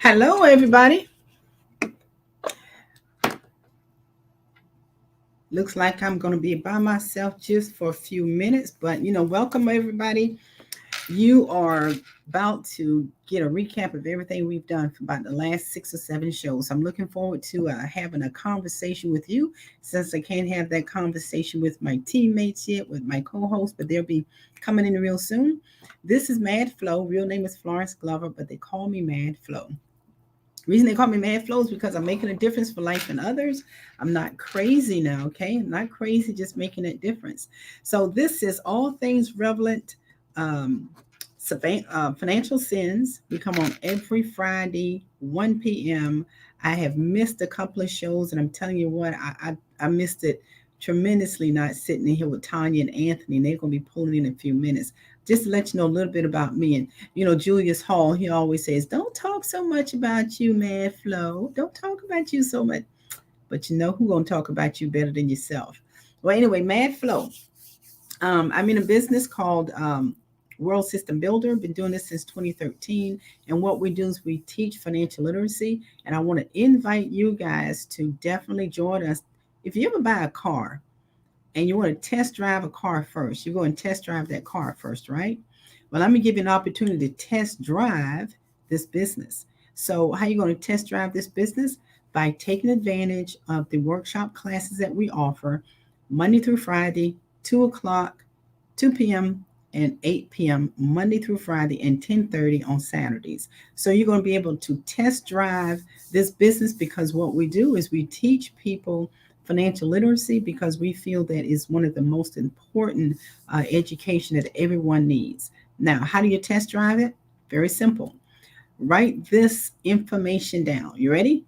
Hello, everybody. Looks like I'm going to be by myself just for a few minutes, but welcome everybody. You are about to get a recap of everything we've done for about the last 6 or 7 shows. I'm looking forward to having a conversation with you since I can't have that conversation with my teammates yet, with my co host, but they'll be coming in real soon. This is Mad Flow. Real name is Florence Glover, but they call me Mad Flow. Reason they call me Mad Flow is because I'm making a difference for life and others. I'm not crazy now, okay? I'm not crazy, just making a difference. So this is all things relevant, um, financial sins. We come on every Friday, 1 p.m. I have missed a couple of shows, and I'm telling you what, I missed it tremendously not sitting in here with Tanya and Anthony. And they're going to be pulling in a few minutes. Just to let you know a little bit about me. And Julius Hall, he always says, don't talk so much about you, man, Flo. Don't talk about you so much. But you know who's going to talk about you better than yourself. Well, anyway, Mad Flow. I'm in a business called World System Builder. Been doing this since 2013. And what we do is we teach financial literacy. And I want to invite you guys to definitely join us. If you ever buy a car and you want to test drive a car first, you go and test drive that car first, right? Well, let me give you an opportunity to test drive this business. So how are you going to test drive this business? By taking advantage of the workshop classes that we offer Monday through Friday, 2 o'clock, 2 p.m., and 8 p.m. Monday through Friday, and 10:30 on Saturdays. So you're going to be able to test drive this business, because what we do is we teach people financial literacy because we feel that is one of the most important education that everyone needs. Now, how do you test drive it? Very simple. Write this information down. You ready?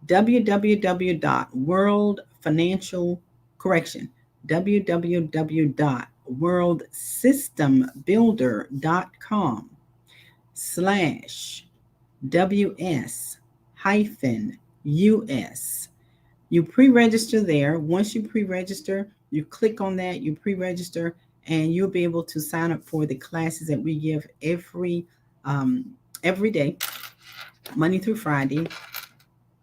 www.worldfinancial correction www.worldsystembbuilder.com/ws hyphen us. You pre-register there. Once you pre-register, you click on that, you pre-register, and you'll be able to sign up for the classes that we give um, every day, Monday through Friday,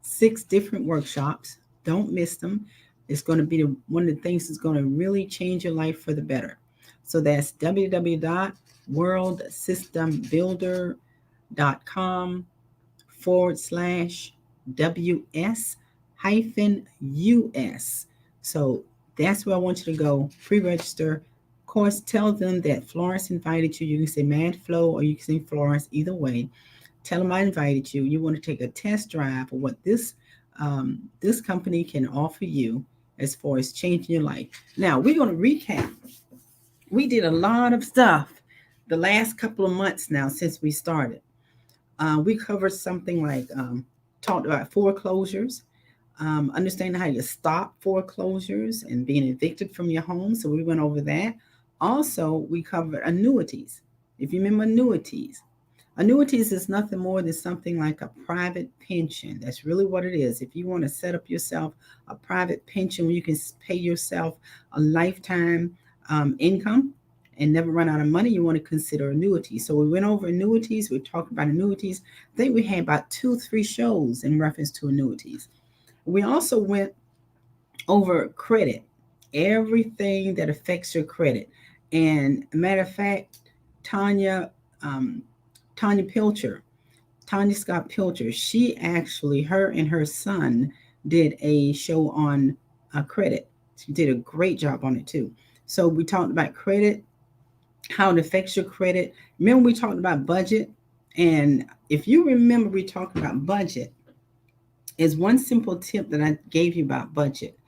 6 different workshops. Don't miss them. It's going to be one of the things that's going to really change your life for the better. So that's www.worldsystembbuilder.com/ws hyphen us. So that's where I want you to go. Pre-register. Of course, tell them that Florence invited you. You can say Mad Flow or you can say Florence, either way. Tell them I invited you. You want to take a test drive of what this company can offer you as far as changing your life. Now we're going to recap. We did a lot of stuff the last couple of months now since we started. We covered something like talked about foreclosures, understanding how you stop foreclosures and being evicted from your home. So we went over that. Also, we covered annuities. If you remember annuities, annuities is nothing more than something like a private pension. That's really what it is. If you want to set up yourself a private pension where you can pay yourself a lifetime income and never run out of money, you want to consider annuities. So we went over annuities. We talked about annuities. I think we had about 2 or 3 shows in reference to annuities. We also went over credit, everything that affects your credit. And matter of fact, Tanya, um, Tanya Pilcher, Tanya Scott Pilcher, she actually, her and her son did a show on credit. She did a great job on it too. So we talked about credit, how it affects your credit. Remember, we talked about budget. And if you remember, we talked about budget. Is one simple tip that I gave you about budget.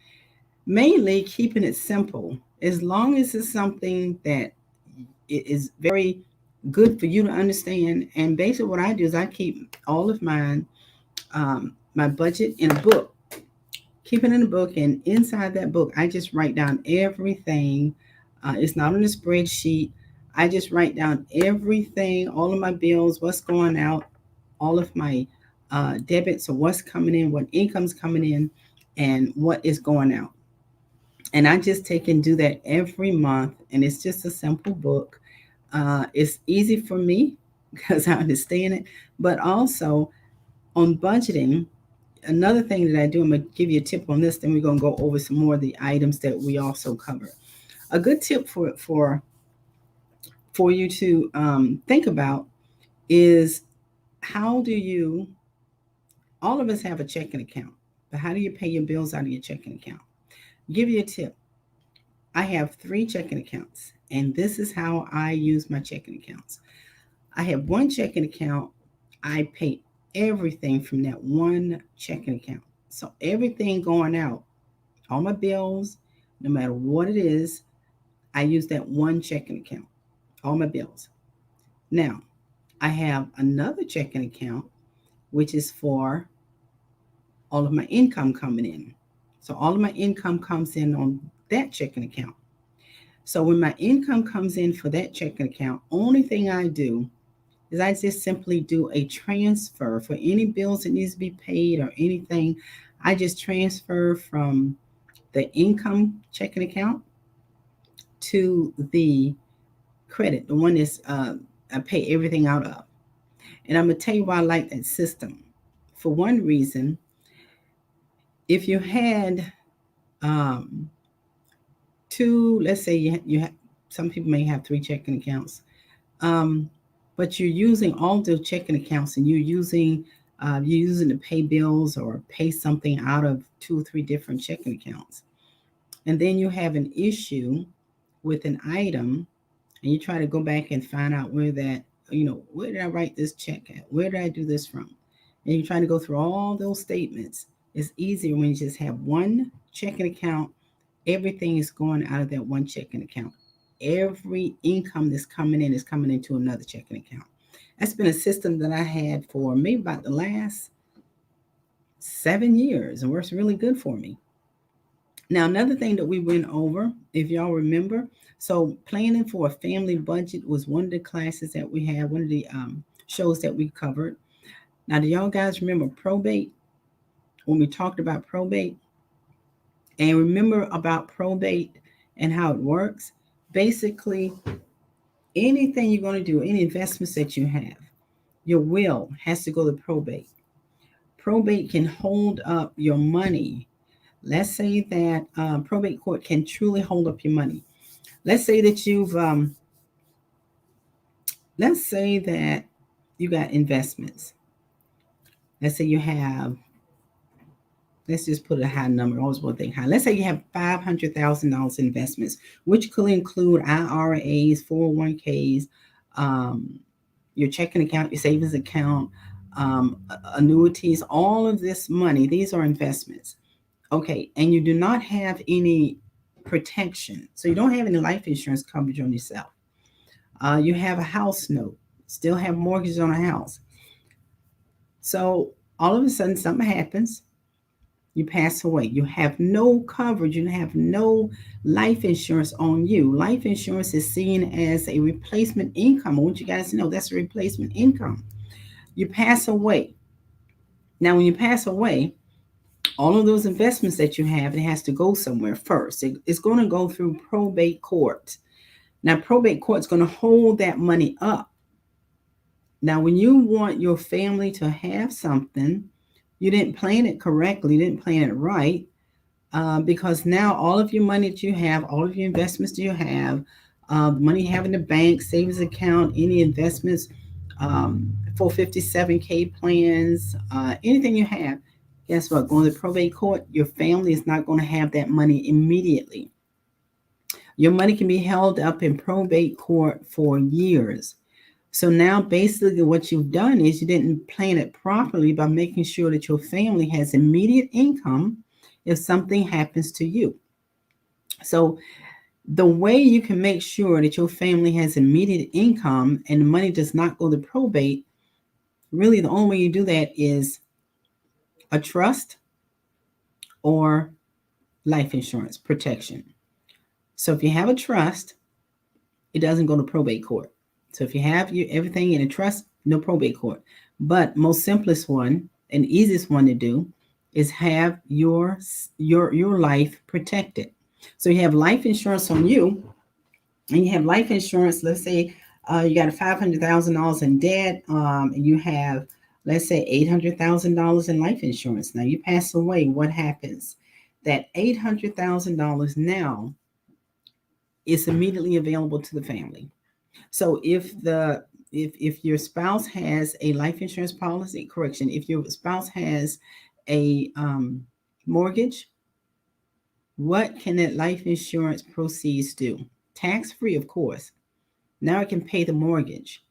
Mainly keeping it simple, as long as it's something that it is very good for you to understand. And basically, what I do is I keep all of my budget in a book. Keep it in a book, and inside that book, I just write down everything. It's not on a spreadsheet. I just write down everything, all of my bills, what's going out, all of my debits, or what's coming in, what income's coming in, and what is going out. And I just take and do that every month. And it's just a simple book. It's easy for me because I understand it. But also on budgeting, another thing that I do, I'm going to give you a tip on this, then we're going to go over some more of the items that we also cover. A good tip for you to think about is, how do you, all of us have a checking account, but how do you pay your bills out of your checking account? Give you a tip. I have three checking accounts, and this is how I use my checking accounts. I have one checking account. I pay everything from that one checking account. So everything going out, all my bills, no matter what it is, I use that one checking account, all my bills. Now, I have another checking account, which is for all of my income coming in. So all of my income comes in on that checking account. So when my income comes in for that checking account, only thing I do is I just simply do a transfer for any bills that needs to be paid or anything. I just transfer from the income checking account to the credit, the one that's I pay everything out of. And I'm gonna tell you why I like that system. For one reason, if you had um, two, let's say you have, some people may have three checking accounts, um, but you're using all those checking accounts and you're using to pay bills or pay something out of two or three different checking accounts, and then you have an issue with an item, and you try to go back and find out where that, where did I write this check at? Where did I do this from? And you're trying to go through all those statements. It's easier when you just have one checking account. Everything is going out of that one checking account. Every income that's coming in is coming into another checking account. That's been a system that I had for maybe about the last 7 years, and works really good for me. Now, another thing that we went over, if y'all remember, so planning for a family budget was one of the classes that we had, one of the shows that we covered. Now, do y'all guys remember probate? When we talked about probate, and remember about probate and how it works? Basically, anything you're going to do, any investments that you have, your will has to go to probate. Probate can hold up your money. Let's say that probate court can truly hold up your money. Let's say that let's say that you got investments. Let's say you have, let's just put a high number. I always want to think high. Let's say you have $500,000 investments, which could include IRAs, 401ks, um, your checking account, your savings account, annuities, all of this money. These are investments. Okay, and you do not have any protection. So you don't have any life insurance coverage on yourself. You have a house note, still have mortgages on a house. So all of a sudden something happens, you pass away. You have no coverage, you have no life insurance on you. Life insurance is seen as a replacement income. I want you guys to know that's a replacement income. You pass away. Now, when you pass away, all of those investments that you have, it has to go somewhere first. It's going to go through probate court. Now, probate court's going to hold that money up. Now, when you want your family to have something, you didn't plan it correctly, you didn't plan it right, because now all of your money that you have, all of your investments that you have, money you have in the bank, savings account, any investments, 457k plans, anything you have, guess what? Going to probate court, your family is not going to have that money immediately. Your money can be held up in probate court for years. So now basically what you've done is you didn't plan it properly by making sure that your family has immediate income if something happens to you. So the way you can make sure that your family has immediate income and the money does not go to probate, really the only way you do that is a trust or life insurance protection. So if you have a trust, it doesn't go to probate court. So if you have everything in a trust, no probate court. But most simplest one and easiest one to do is have your life protected. So you have life insurance on you, and you have life insurance. Let's say You got $500,000 in debt, and you have, let's say, $800,000 in life insurance. Now you pass away, what happens? That $800,000 now is immediately available to the family. So if your spouse has a life insurance policy, correction, if your spouse has a mortgage, what can that life insurance proceeds do? Tax free, of course. Now it can pay the mortgage.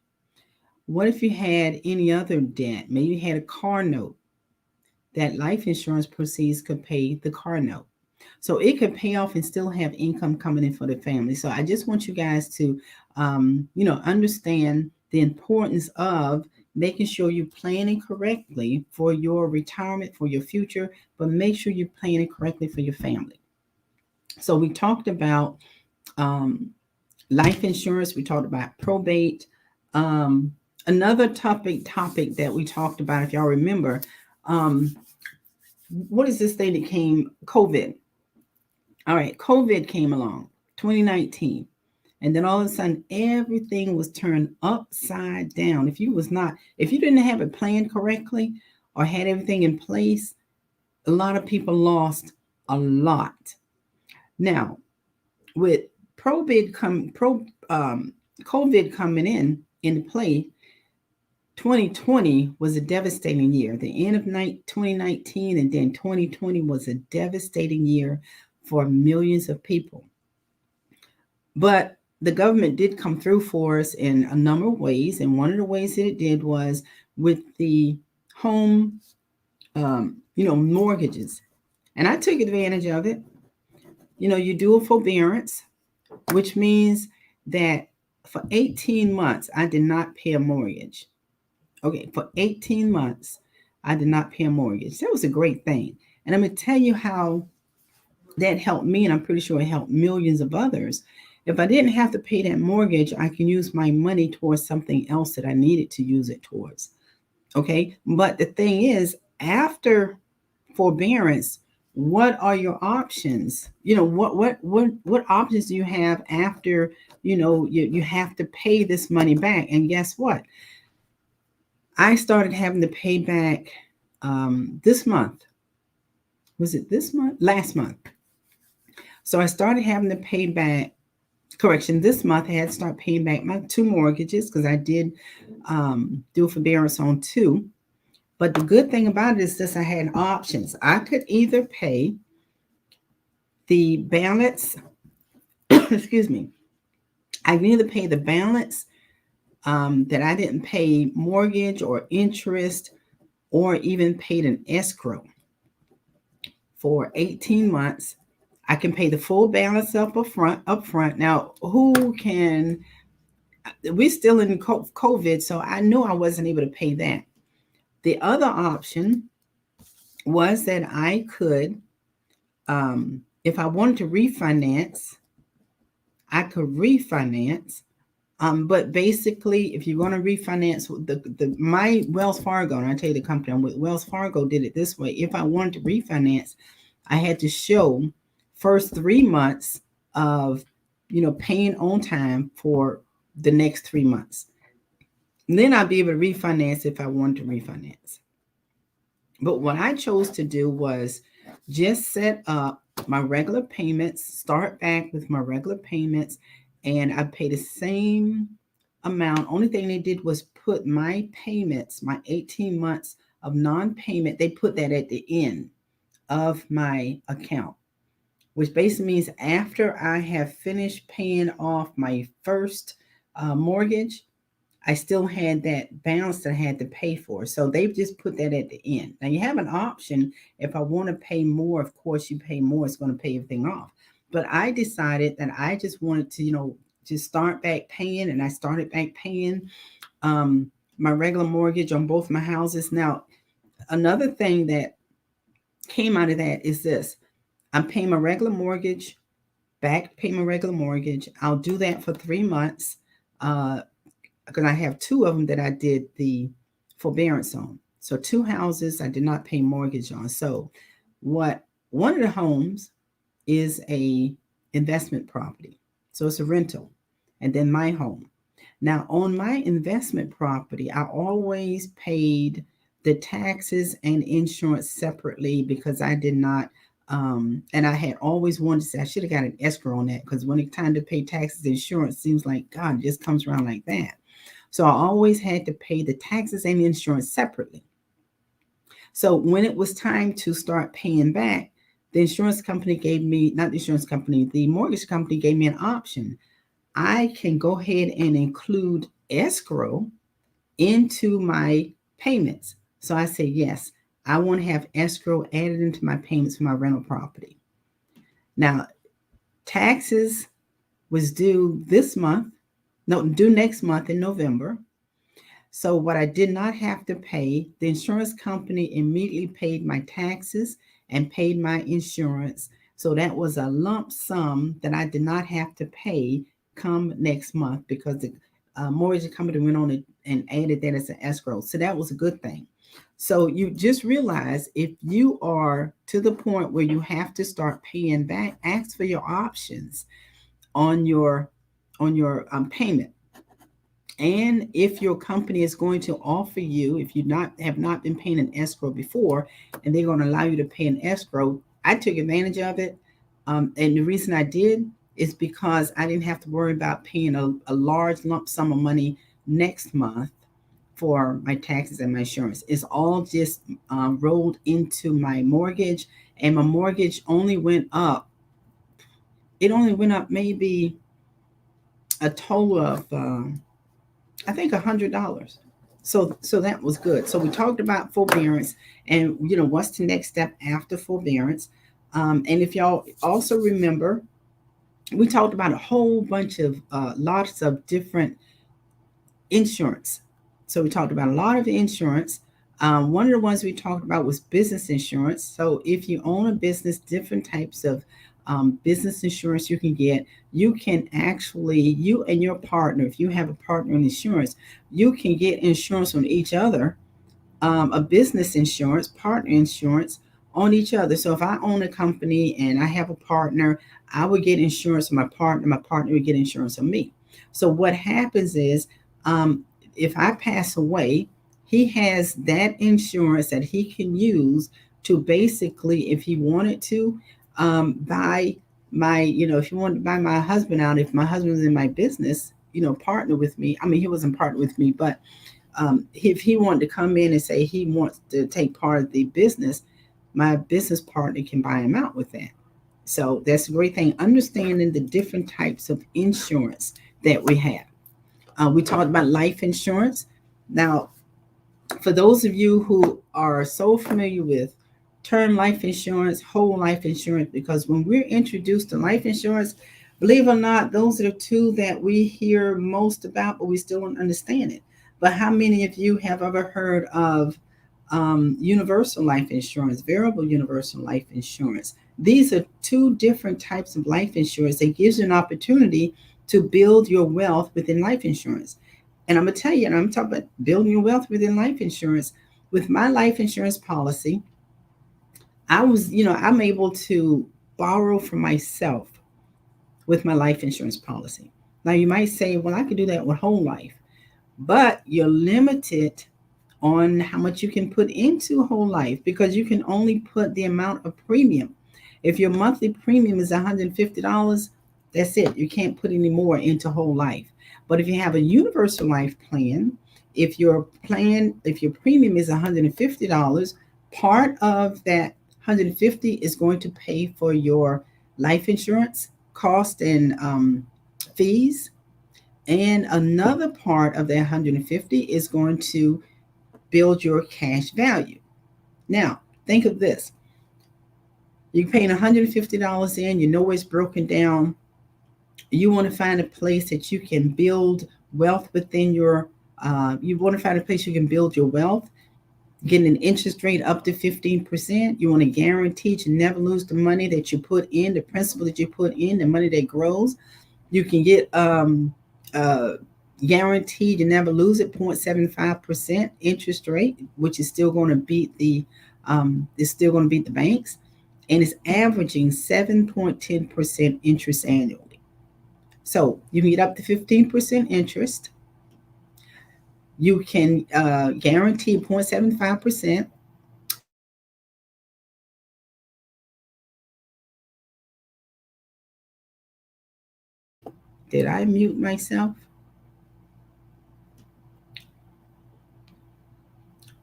What if you had any other debt? Maybe you had a car note. That life insurance proceeds could pay the car note. So it could pay off and still have income coming in for the family. So I just want you guys to, understand the importance of making sure you're planning correctly for your retirement, for your future, but make sure you're planning correctly for your family. So we talked about um, life insurance. We talked about probate. Um, Another topic that we talked about, if y'all remember, um, what is this thing that came? COVID. All right, COVID came along, 2019, and then all of a sudden everything was turned upside down. If you didn't have it planned correctly or had everything in place, a lot of people lost a lot. Now, with probate come pro COVID coming in into play, 2020 was a devastating year. The end of 2019 and then 2020 was a devastating year for millions of people. But the government did come through for us in a number of ways. And one of the ways that it did was with the home, mortgages. And I took advantage of it. You do a forbearance, which means that for 18 months, I did not pay a mortgage. Okay, for 18 months, I did not pay a mortgage. That was a great thing. And I'm going to tell you how that helped me, and I'm pretty sure it helped millions of others. If I didn't have to pay that mortgage, I can use my money towards something else that I needed to use it towards. Okay, but the thing is, after forbearance, what are your options? What options do you have after you have to pay this money back? And guess what? I started having to pay back this month. Was it this month? Last month. So I started having to pay back. Correction, this month I had to start paying back my two mortgages because I did do forbearance on two. But the good thing about it is this: I had options. I could either pay the balance. Excuse me. I can either pay the balance that I didn't pay mortgage or interest, or even paid an escrow for 18 months. I can pay the full balance up front. Now, who can? We're still in COVID, so I knew I wasn't able to pay that. The other option was that I could, if I wanted to refinance, I could refinance. But basically, if you're going to refinance, my Wells Fargo, and I tell you the company I'm with, Wells Fargo did it this way. If I wanted to refinance, I had to show first 3 months of, paying on time for the next 3 months. And then I'd be able to refinance if I wanted to refinance. But what I chose to do was just set up my regular payments, start back with my regular payments, and I pay the same amount. Only thing they did was put my payments, my 18 months of non-payment, they put that at the end of my account, which basically means after I have finished paying off my first mortgage, I still had that balance that I had to pay for. So they've just put that at the end. Now you have an option. If I want to pay more, of course you pay more. It's going to pay everything off. But I decided that I just wanted to, just start back paying, and I started back paying my regular mortgage on both my houses. Now, another thing that came out of that is this: I'm paying my regular mortgage back, pay my regular mortgage. I'll do that for 3 months. Because I have two of them that I did the forbearance on. So two houses I did not pay mortgage on. So what one of the homes is a investment property. So it's a rental. And then my home. Now, on my investment property, I always paid the taxes and insurance separately because I did not, and I had always wanted to say I should have got an escrow on that because when it's time to pay taxes and insurance, seems like God, it just comes around like that. So I always had to pay the taxes and insurance separately. So when it was time to start paying back, the insurance company gave me, not the insurance company, the mortgage company gave me an option. I can go ahead and include escrow into my payments. So I said, yes, I want to have escrow added into my payments for my rental property. Now, taxes was due this month, no, due next month in November. So what I did not have to pay, the insurance company immediately paid my taxes and paid my insurance. So that was a lump sum that I did not have to pay come next month because the mortgage company went on and added that as an escrow. So that was a good thing. So you just realize if you are to the point where you have to start paying back, ask for your options on your payment. And if your company is going to offer you, if you not have not been paying an escrow before, and they're going to allow you to pay an escrow, I took advantage of it. And the reason I did is because I didn't have to worry about paying a large lump sum of money next month for my taxes and my insurance. It's all just rolled into my mortgage, and my mortgage only went up. It only went up maybe a total of I think $100. So that was good. So we talked about forbearance, and what's the next step after forbearance. And if y'all also remember, we talked about a whole bunch of lots of different insurance. So we talked about a lot of insurance. One of the ones we talked about was business insurance. So if you own a business, different types of business insurance you can get. You can actually, you and your partner, if you have a partner in insurance, you can get insurance on each other, a business insurance, partner insurance on each other. So if I own a company and I have a partner, I would get insurance on my partner would get insurance on me. So what happens is, um, if I pass away, he has that insurance that he can use to basically, if he wanted to, buy my, if he wanted to buy my husband out, if my husband was in my business, partner with me. I mean, he wasn't partner with me, but if he wanted to come in and say he wants to take part of the business, my business partner can buy him out with that. So that's a great thing. Understanding the different types of insurance that we have. We talked about life insurance. Now, for those of you who are so familiar with term life insurance, whole life insurance, because when we're introduced to life insurance, believe it or not, those are the two that we hear most about, but we still don't understand it. But how many of you have ever heard of universal life insurance, variable universal life insurance? These are two different types of life insurance that gives you an opportunity to build your wealth within life insurance. And I'm going to tell you, and I'm talking about building your wealth within life insurance. With my life insurance policy, I'm able to borrow from myself with my life insurance policy. Now, you might say, well, I could do that with whole life, but you're limited on how much you can put into whole life because you can only put the amount of premium. If your monthly premium is $150, that's it. You can't put any more into whole life. But if you have a universal life plan, if your premium is $150, part of that 150 is going to pay for your life insurance cost and fees, and another part of that 150 is going to build your cash value. Now, think of this. You're paying $150 in, you know it's broken down. You want to find a place that you can build wealth within you want to find a place you can build your wealth, getting an interest rate up to 15%. You want to guarantee to never lose the money that you put in, the principal that you put in, the money that grows. You can get guaranteed to never lose it, 0.75% interest rate, which is still going to beat the banks, and it's averaging 7.10% interest annually. So you can get up to 15% interest. You can guarantee 0.75%. Did I mute myself?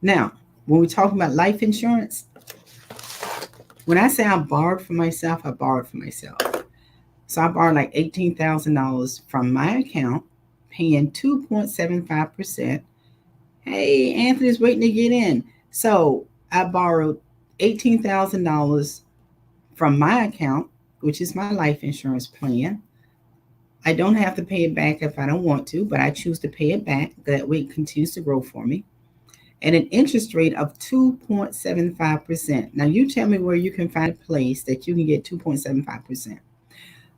Now, when we talk about life insurance, when I say I borrowed for myself, I borrowed for myself. So I borrowed like $18,000 from my account, paying 2.75%. Hey, Anthony's waiting to get in. So I borrowed $18,000 from my account, which is my life insurance plan. I don't have to pay it back if I don't want to, but I choose to pay it back. That way it continues to grow for me. And an interest rate of 2.75%. Now, you tell me where you can find a place that you can get 2.75%.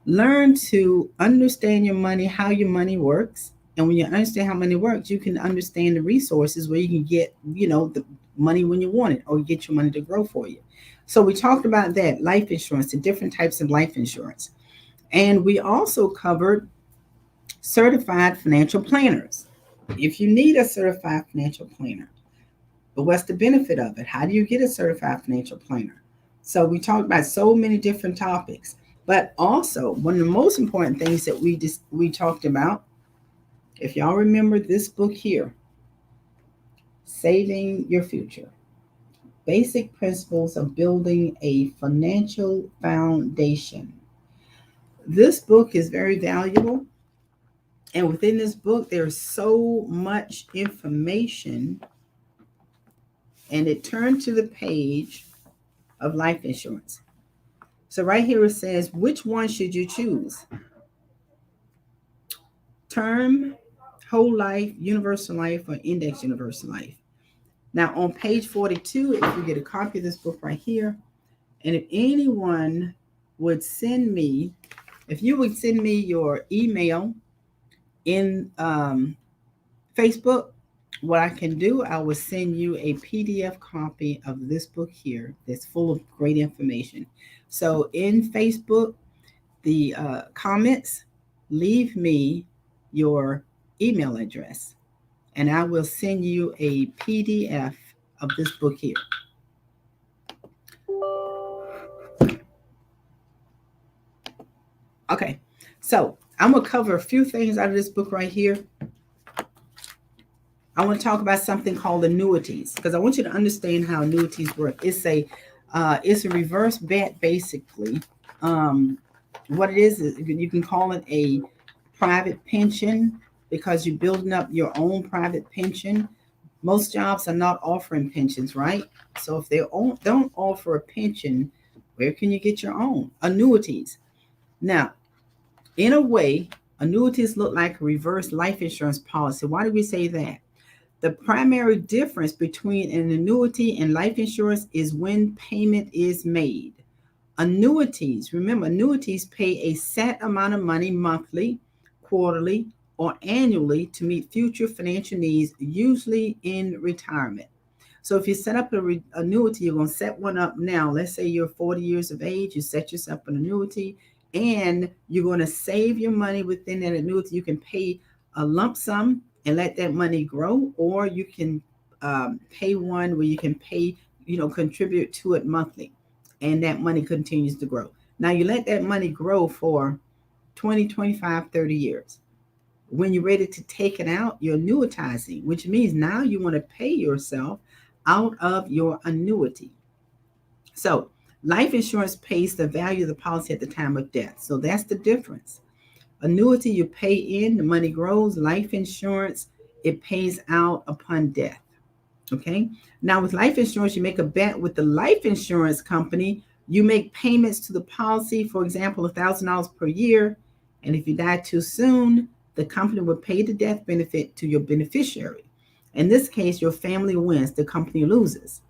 Learn to understand your money, how your money works. And when you understand how money works, you can understand the resources where you can get, the money when you want it or get your money to grow for you. So we talked about that, life insurance, the different types of life insurance. And we also covered certified financial planners. If you need a certified financial planner, but what's the benefit of it? How do you get a certified financial planner? So we talked about so many different topics, but also one of the most important things that we talked about, if y'all remember this book here, Saving Your Future, Basic Principles of Building a Financial Foundation. This book is very valuable. And within this book, there's so much information. And it turned to the page of life insurance. So right here it says, which one should you choose? Term, whole life, universal life, or index universal life. Now on page 42, if you get a copy of this book right here, and if anyone would send me, if you would send me your email in Facebook, what I can do, I will send you a PDF copy of this book here that's full of great information. So in Facebook, the comments, leave me your email address, and I will send you a PDF of this book here. Okay, so I'm going to cover a few things out of this book right here. I want to talk about something called annuities because I want you to understand how annuities work. It's a reverse bet basically. What it is you can call it a private pension because you're building up your own private pension. Most jobs are not offering pensions, right? So if they don't offer a pension, where can you get your own? Annuities. Now, in a way, annuities look like a reverse life insurance policy. Why do we say that? The primary difference between an annuity and life insurance is when payment is made. Annuities, remember, annuities pay a set amount of money monthly, quarterly, or annually to meet future financial needs, usually in retirement. So if you set up an annuity, you're going to set one up now. Let's say you're 40 years of age, you set yourself an annuity, and you're going to save your money within that annuity. You can pay a lump sum and let that money grow, or you can pay one where you can pay, contribute to it monthly, and that money continues to grow. Now you let that money grow for 20, 25, 30 years. When you're ready to take it out, you're annuitizing, which means now you want to pay yourself out of your annuity. So life insurance pays the value of the policy at the time of death. So that's the difference. Annuity, you pay in, the money grows. Life insurance, it pays out upon death. Okay. Now with life insurance, you make a bet with the life insurance company. You make payments to the policy, for example, $1,000 per year. And if you die too soon, the company will pay the death benefit to your beneficiary. In this case, your family wins, the company loses.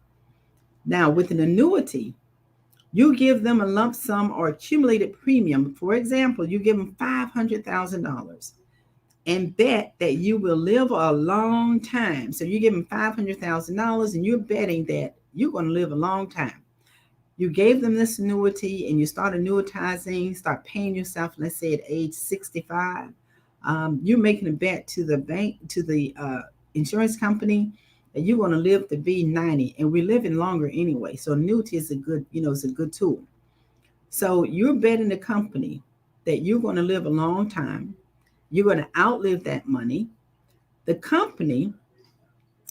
Now with an annuity, you give them a lump sum or accumulated premium. For example, you give them $500,000 and bet that you will live a long time. So you give them $500,000 and you're betting that you're going to live a long time. You gave them this annuity and you start annuitizing, start paying yourself, let's say at age 65. You're making a bet to the bank, to the insurance company that you're going to live to be 90, and we're living longer anyway. So annuity is a good, it's a good tool. So you're betting the company that you're going to live a long time. You're going to outlive that money. The company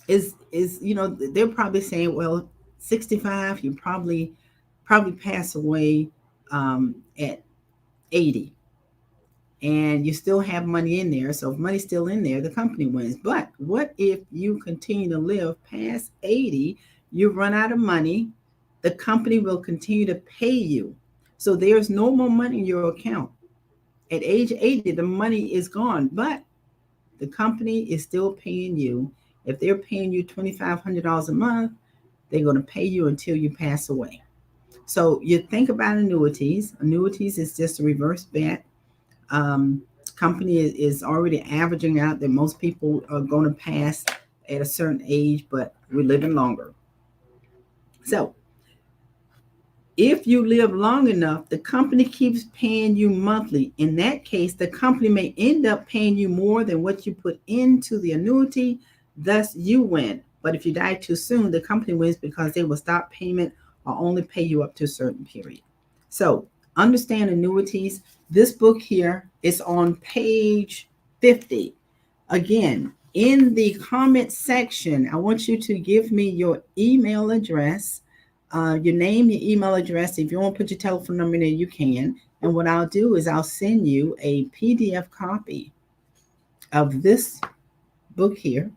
is they're probably saying, well, 65, you probably pass away at 80, and you still have money in there. So if money's still in there, the company wins. But what if you continue to live past 80, you run out of money, the company will continue to pay you. So there's no more money in your account. At age 80, the money is gone, but the company is still paying you. If they're paying you $2,500 a month, they're going to pay you until you pass away. So you think about annuities. Annuities is just a reverse bet. Um, Company is already averaging out that most people are going to pass at a certain age, but we're living longer. So if you live long enough, the company keeps paying you monthly. In that case, the company may end up paying you more than what you put into the annuity, thus you win. But if you die too soon, the company wins because they will stop payment or only pay you up to a certain period. So understand annuities. This book here is on page 50. Again, in the comment section, I want you to give me your email address, your name, your email address. If you want to put your telephone number in there, you can. And what I'll do is I'll send you a PDF copy of this book here.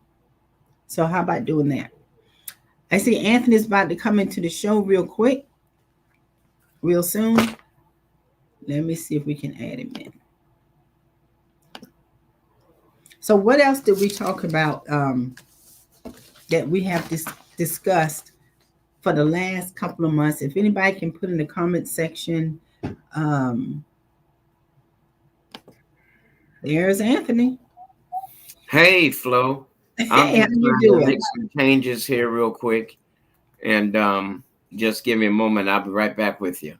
So how about doing that? I see Anthony's about to come into the show real quick, real soon. Let me see if we can add him in. So what else did we talk about that we have discussed for the last couple of months? If anybody can put in the comment section, there's Anthony. Hey, Flo. I'm Hey, how just you trying to doing? make some changes here real quick. And just give me a moment. I'll be right back with you.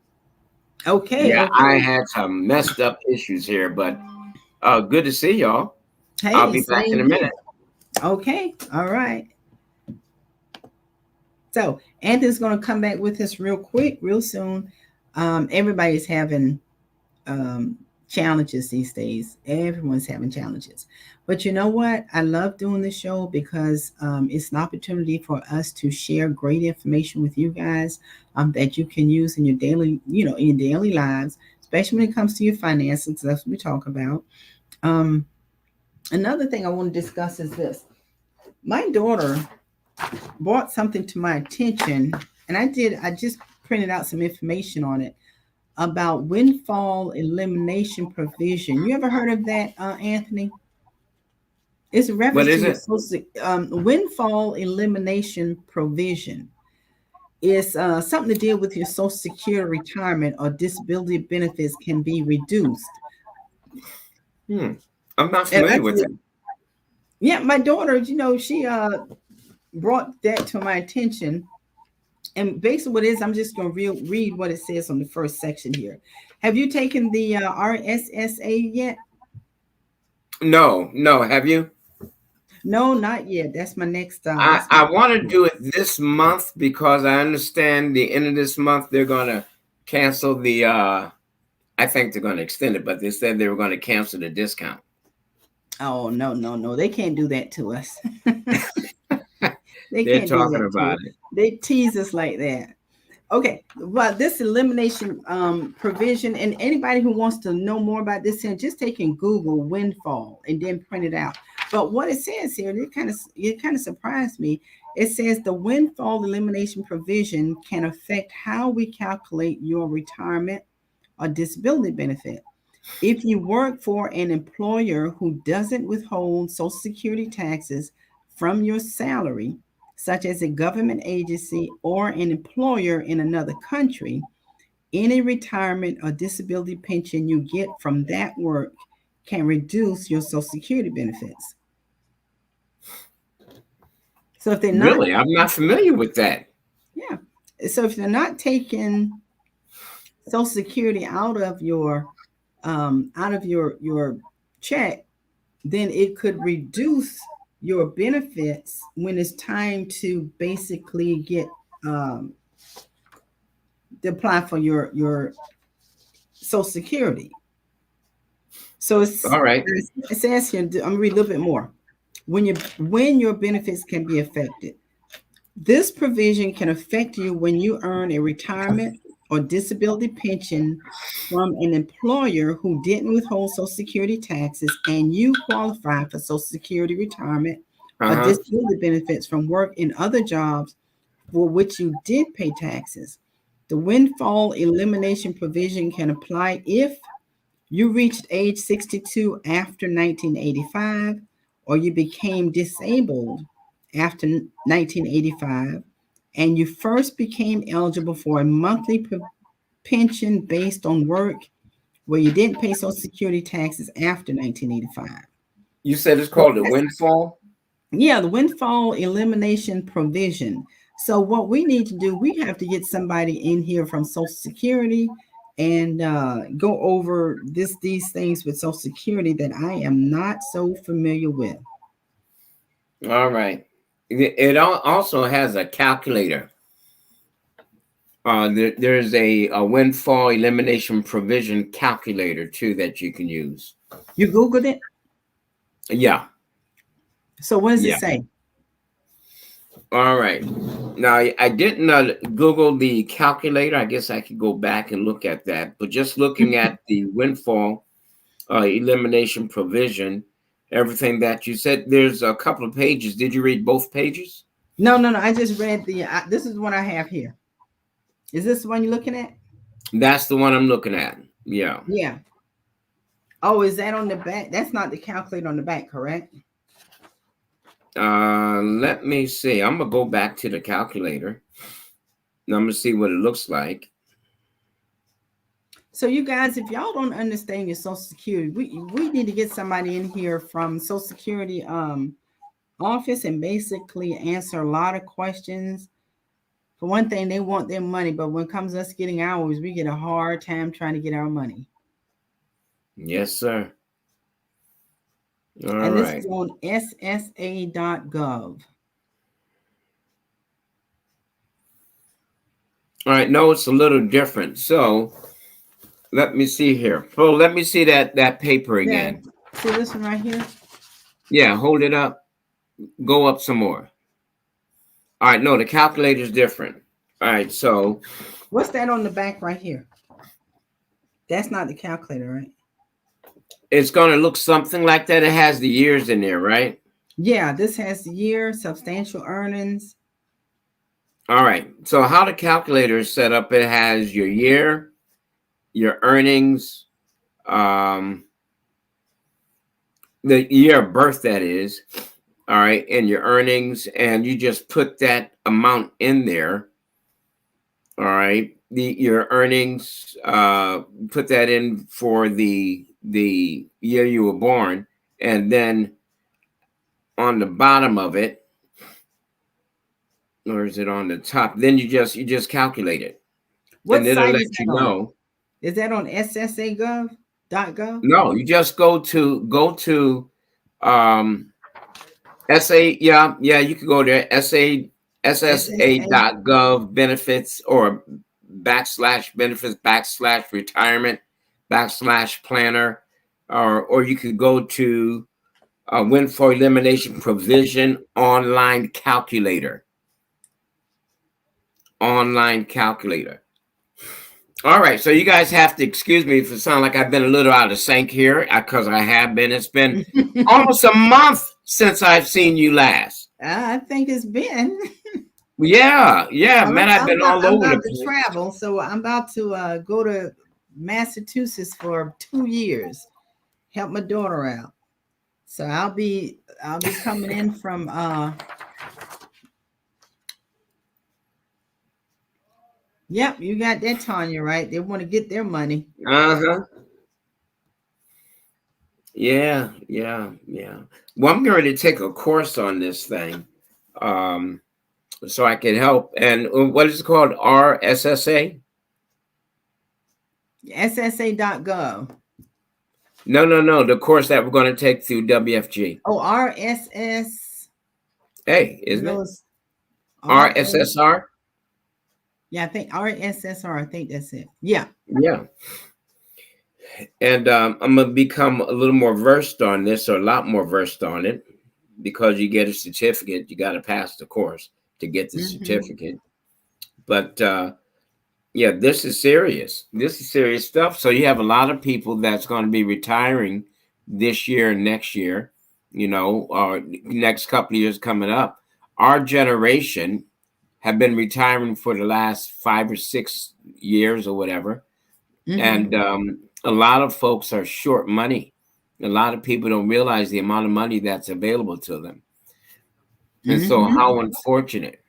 Okay, Yeah, I okay. had some messed up issues here, but good to see y'all. I'll Hey, be back in same a here. minute. Okay, all right. So Anthony's going to come back with us real quick, real soon. Everybody's having um, challenges these days. Everyone's having challenges. But you know what? I love doing this show because it's an opportunity for us to share great information with you guys that you can use in your daily, in your daily lives, especially when it comes to your finances. That's what we talk about. Um, Another thing I want to discuss is this. My daughter brought something to my attention, and I just printed out some information on it about windfall elimination provision. You ever heard of that, Anthony? It's a What reference to is your it? social windfall elimination provision. It's something to deal with your social security, retirement, or disability benefits can be reduced. Hmm. I'm not And familiar with it. yeah, my daughter, she brought that to my attention. And basically, what it is, I'm just going to read what it says on the first section here. Have you taken the RSSA yet? No, no. Have you? No, not yet. That's my next. I, That's my I want to next. do it this month because I understand the end of this month they're going to cancel the. I think they're going to extend it, but they said they were going to cancel the discount. Oh no, no, no! They can't do that to us. They They're can't do talking that to about us. it. They tease us like that. Okay, well, this elimination provision, and anybody who wants to know more about this, here, just take in Google windfall and then print it out. But what it says here, it kind of surprised me. It says the windfall elimination provision can affect how we calculate your retirement or disability benefit. If you work for an employer who doesn't withhold Social Security taxes from your salary, such as a government agency or an employer in another country, any retirement or disability pension you get from that work can reduce your Social Security benefits. So if they're not, Really, I'm not familiar with that. yeah. So if they're not taking Social Security out of your check, then it could reduce your benefits when it's time to basically get to apply for your Social Security. So All right. it says here. I'm gonna read a little bit more. When your benefits can be affected. This provision can affect you when you earn a retirement or disability pension from an employer who didn't withhold Social Security taxes and you qualify for Social Security retirement or Uh-huh. disability benefits from work in other jobs for which you did pay taxes. The windfall elimination provision can apply if you reached age 62 after 1985, or you became disabled after 1985, and you first became eligible for a monthly pension based on work where you didn't pay Social Security taxes after 1985. You said it's So called the windfall? yeah, the windfall elimination provision. So what we need to do, we have to get somebody in here from Social Security and go over these things with Social Security that I am not so familiar with. All right. It also has a calculator. There's a windfall elimination provision calculator too that you can use. You Googled it? Yeah, So what does it yeah. say? All right. Now I didn't Google the calculator. I guess I could go back and look at that. But just looking at the windfall elimination provision, everything that you said, there's a couple of pages. Did you read both pages? No, no, no. I just read this is what I have here. Is this the one you're looking at? That's the one I'm looking at. Yeah. Yeah. Oh, is that on the back? That's not the calculator on the back, correct? Let me see. I'm gonna go back to the calculator. And I'm gonna see what it looks like. So you guys, if y'all don't understand your Social Security, we need to get somebody in here from Social Security office and basically answer a lot of questions. For one thing, they want their money, but when it comes to us getting ours, we get a hard time trying to get our money. Yes, sir. All And this right. is on ssa.gov. All right. No, it's a little different. So let me see here. So let me see that paper Yeah. again. See this one right here? Yeah, hold it up. Go up some more. All right. No, the calculator is different. All right. So What's that on the back right here? That's not the calculator, right? it's gonna look something like that. It has the years in there, right? Yeah, this has the year, substantial earnings. All right. So how the calculator is set up, it has your year, your earnings, um, the year of birth that is, all right, and your earnings, and you just put that amount in there. All right. Your earnings, put that in for the year you were born, and then on the bottom of it, or is it on the top? Then you just calculate it, and What it'll site let is you that on? know. Is that on ssa.gov? No, you just go to um SA, yeah, you can go there, SSA. ssa.gov benefits or backslash benefits backslash retirement backslash planner, or you could go to windfall elimination provision online calculator. All right, so you guys have to excuse me if it sounds like I've been a little out of sync here, because I have been. It's been almost a month since I've seen you last. I think it's been. Yeah, yeah, Well, man, I've been all I'm over the about to place. travel, so I'm about to go to Massachusetts for 2 years, help my daughter out. So I'll be coming in from Yep, you got that, Tanya, right? They want to get their money. Uh-huh. Yeah, yeah, yeah. Well, I'm going to take a course on this thing, um, so I can help. And what is it called? RSSA? SSA.gov. No, no, no. The course that we're going to take through WFG. Oh, RSS. A, You isn't know, it? it's RA. RSSR. Yeah, I think RSSR. I think that's it. Yeah. Yeah. And I'm gonna become a little more versed on this, or a lot more versed on it, because you get a certificate. You got to pass the course to get the Mm-hmm. certificate. But yeah, this is serious. This is serious stuff. So you have a lot of people that's going to be retiring this year and next year, or next couple of years coming up. Our generation have been retiring for the last 5 or 6 years or whatever. Mm-hmm. And a lot of folks are short money. A lot of people don't realize the amount of money that's available to them. And so Mm-hmm. how unfortunate.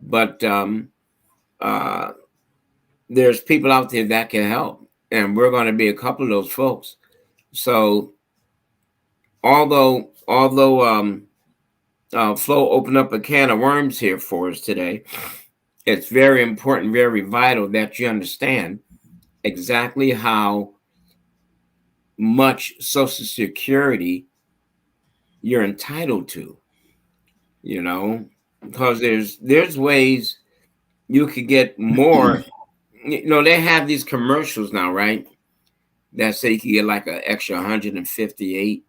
But uh, there's people out there that can help, and we're going to be a couple of those folks. So although Flo opened up a can of worms here for us today, it's very important, very vital that you understand exactly how much Social Security you're entitled to, you know, because there's ways you could get more. They have these commercials now, right? That say you can get like an extra $158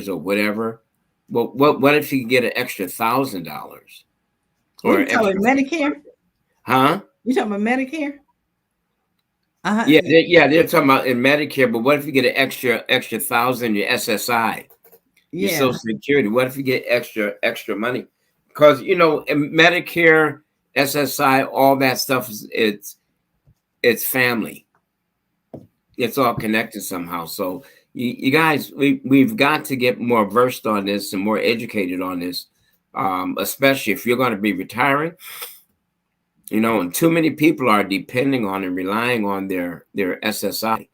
or whatever. Well, what if you could get an extra $1,000 What or you an talking extra, about? Medicare? huh? You talking about Medicare? Uh-huh. Yeah, they're talking about in Medicare, but what if you get an extra thousand your SSI, your Yeah. Social Security? What if you get extra money? Because in Medicare, SSI, all that stuff it's family. It's all connected somehow. So you guys, we've got to get more versed on this and more educated on this, especially if you're going to be retiring. And too many people are depending on and relying on their SSI.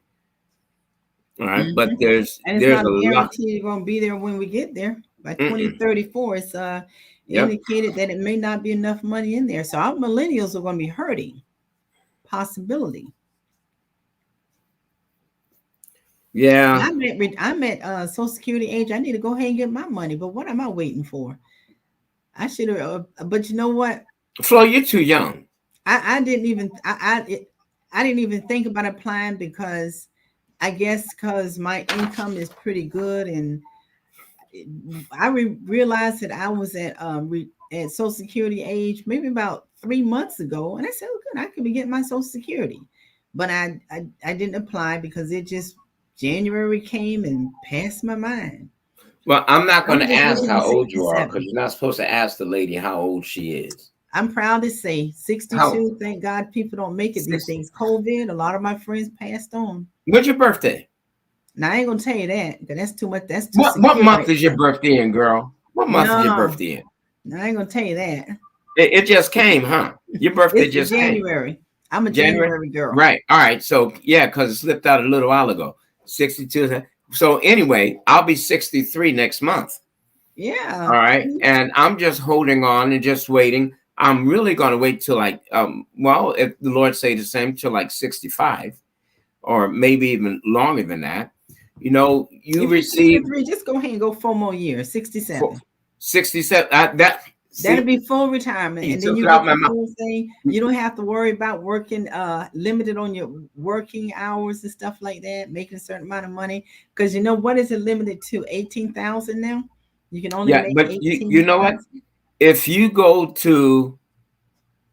All right, but Mm-hmm. And it's there's not a a lot. guarantee you're going to be there when we get there. By Mm-mm. 2034, it's Yep. indicated that it may not be enough money in there. So our millennials are going to be hurting. Possibility. Yeah. I'm at Social Security age. I need to go ahead and get my money. But what am I waiting for? I should have. But you know what? Flo, you're too young. I didn't even I didn't even think about applying because I guess because my income is pretty good and realized that I was at Social Security age maybe about 3 months ago, and I said, "Oh, good, I could be getting my Social Security," but I didn't apply because it just January came and passed my mind. Well, I'm not going I'm to just ask looking at how old you are, because 67. you're not supposed to ask the lady how old she is. I'm proud to say How 62. Thank God people don't make it these six? days. COVID, a lot of my friends passed on. When's your birthday? Now I ain't gonna tell you that because that's too much. That's too What secure month right is your there. birthday in, girl? What month is your No, birthday in? no, I ain't gonna tell you that. It just came, huh? Your birthday It's just came. January. I'm a January? January girl. Right. All right. So yeah, because it slipped out a little while ago. 62. So anyway, I'll be 63 next month. Yeah. All right. And I'm just holding on and just waiting. I'm really gonna wait till like well, if the Lord say the same, till like 65, or maybe even longer than that. You If you're receive 63, just go ahead and go 4 more years. 67. 67. That That'll see, be full retirement, you and then took you it out get my the mouth. full thing. You don't have to worry about working limited on your working hours and stuff like that, making a certain amount of money. Because you know what is it limited to? 18,000 now. You can only Yeah, make but you know what? 18,000. If you go to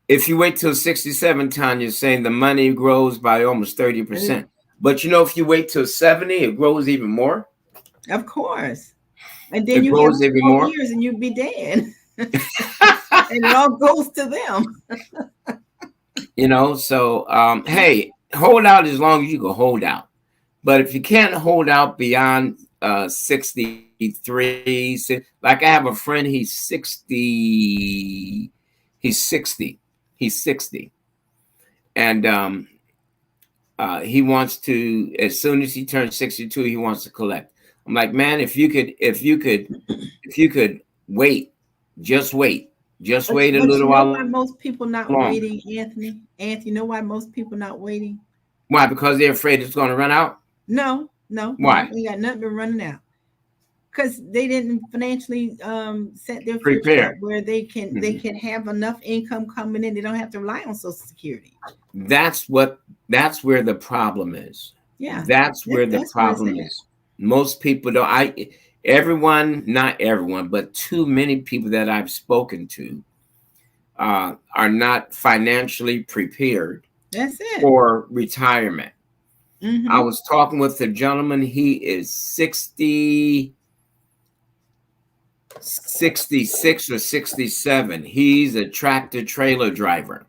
if you wait till 67, Tanya, saying the money grows by almost And 30%. But if you wait till 70, it grows even more. of course, and then It you have grows two even more more. years, and you'd be dead, and it all goes to them. So hey, hold out as long as you can hold out. But if you can't hold out beyond 63, like I have a friend, he's 60. He's 60. And he wants to, as soon as he turns 62, he wants to collect. I'm like, man, if you could wait, just wait. Just But wait a but little you know while why longer. most people not waiting, Anthony? Anthony, you know why most people not waiting? Why? Because they're afraid it's going to run out. No, no, Why? we got nothing but running out. because they didn't financially set their future up Prepare. where they Mhm. can have enough income coming in. They don't have to rely on Social Security. That's what that's where the problem is. Yeah, That's where the that's where it's problem at. is. Most people don't everyone, not everyone, but too many people that I've spoken to are not financially prepared That's it. for retirement. I Mm-hmm. was talking with a gentleman, he is 66 or 67. He's a tractor trailer driver.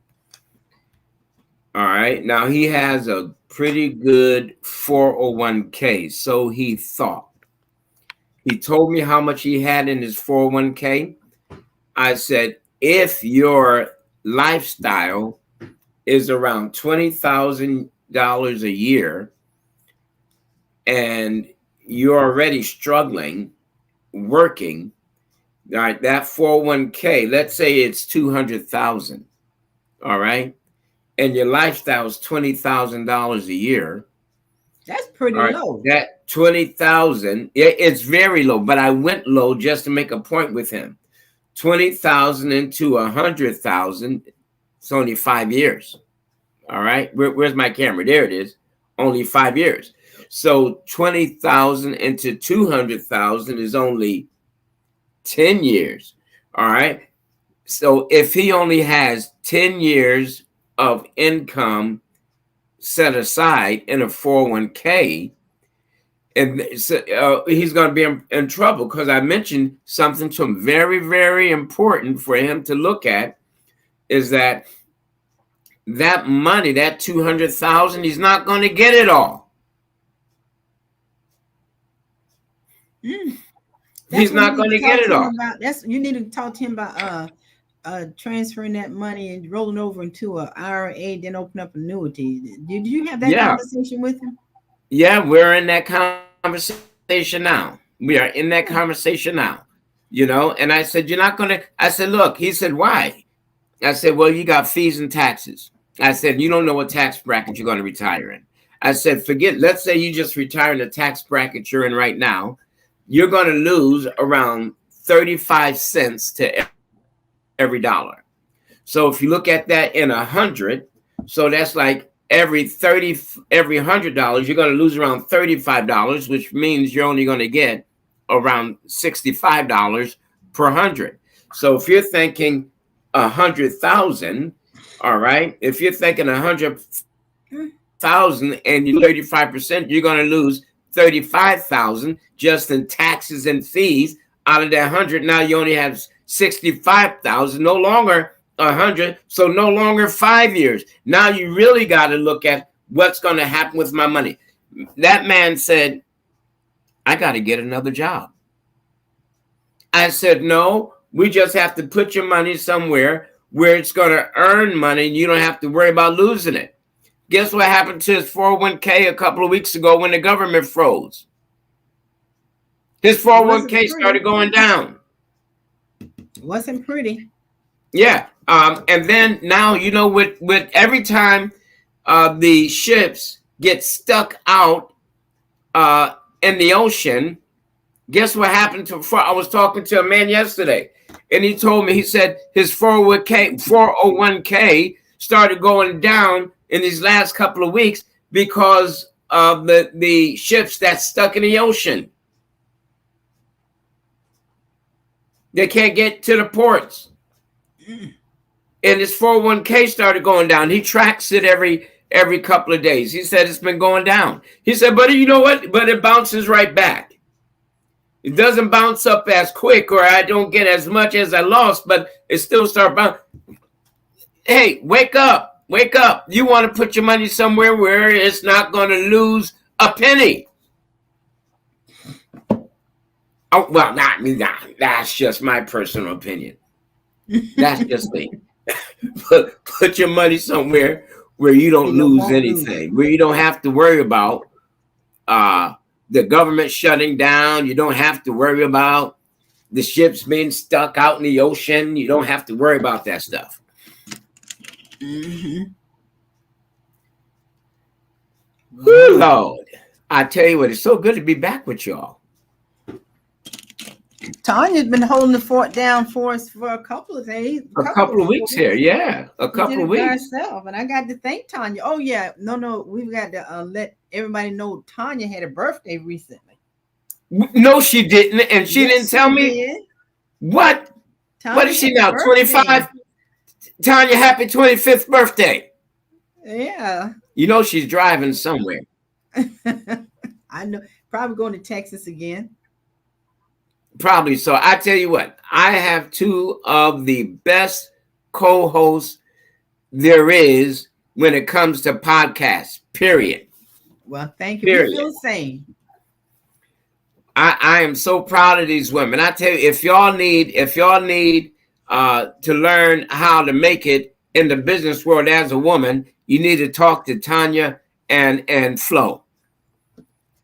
All right. Now he has a pretty good 401k. So he thought. He told me how much he had in his 401k. I said, if your lifestyle is around $20,000 a year and you're already struggling working, all right, that 401k, let's say it's 200,000, all right, and your lifestyle is $20,000 a year. That's All pretty right, low. that 20,000, it's very low, but I went low just to make a point with him. 20,000 into 100,000, it's only 5 years. All right, where's my camera? There it is. Only 5 years. So 20,000 into 200,000 is only 10 years. All right. So if he only has 10 years of income set aside in a 401k, and he's going to be in trouble because I mentioned something to him very, very important for him to look at is that money, that 200,000, he's not going to get it all. Mm. That's He's what you not need going to to get talk it to him all. about. That's you need to talk to him about transferring that money and rolling over into a IRA, then open up annuity. Did you have that Yeah. conversation with him? Yeah, we're in that conversation now. We are in that Yeah. conversation now. And I said, you're not going to, I said, look, he said, why? I said, well, you got fees and taxes. I said, you don't know what tax bracket you're going to retire in. I said, let's say you just retire in the tax bracket you're in right now. You're going to lose around 35 cents to every dollar. So if you look at that in 100, so that's like every $100, you're going to lose around $35, which means you're only going to get around $65 per hundred. So if you're thinking 100,000, all right, if you're thinking 100,000 and you lose 35%, you're going to lose 35,000 just in taxes and fees. Out of that 100, now you only have 65,000, no longer 100, so no longer 5 years. Now you really got to look at what's going to happen with my money. That man said, I got to get another job. I said, no, we just have to put your money somewhere where it's going to earn money and you don't have to worry about losing it. Guess what happened to his 401k a couple of weeks ago when the government froze? His Wasn't 401k pretty. started going down. Wasn't pretty. Yeah. And then now, with every time the ships get stuck out in the ocean, guess what happened to? I was talking to a man yesterday, and he told me, he said his 401k started going down in these last couple of weeks because of the ships that stuck in the ocean. They can't get to the ports. And his 401k started going down. He tracks it every couple of days. He said it's been going down. He said, but you know what? But it bounces right back. It doesn't bounce up as quick, or I don't get as much as I lost, but it still starts bouncing. Hey, wake up. Wake up. You want to put your money somewhere where it's not going to lose a penny. Oh, well, not me. That's just my personal opinion. That's just me. Put your money somewhere where you don't You lose won't lose it. anything, where you don't have to worry about the government shutting down. You don't have to worry about the ships being stuck out in the ocean. You don't have to worry about that stuff. Mm-hmm. Woo, Wow. Lord. I tell you what, it's so good to be back with y'all. Tanya's been holding the fort down for us for a couple of days, a A couple of couple of weeks here. weeks. Yeah, a She did couple of it by weeks. herself, and I got to thank Tanya. Oh yeah, no, we've got to let everybody know Tanya had a birthday recently. No, she didn't, and she didn't Yes, tell she me did. what. What Tanya is had she a now? birthday. 25. Tanya, happy 25th birthday. Yeah. You know she's driving somewhere. I know. Probably going to Texas again. Probably so. I tell you what, I have two of the best co-hosts there is when it comes to podcasts. Period. Well, thank you. We feel Period. the same. I am so proud of these women. I tell you, if y'all need to learn how to make it in the business world as a woman, you need to talk to Tanya and Flo.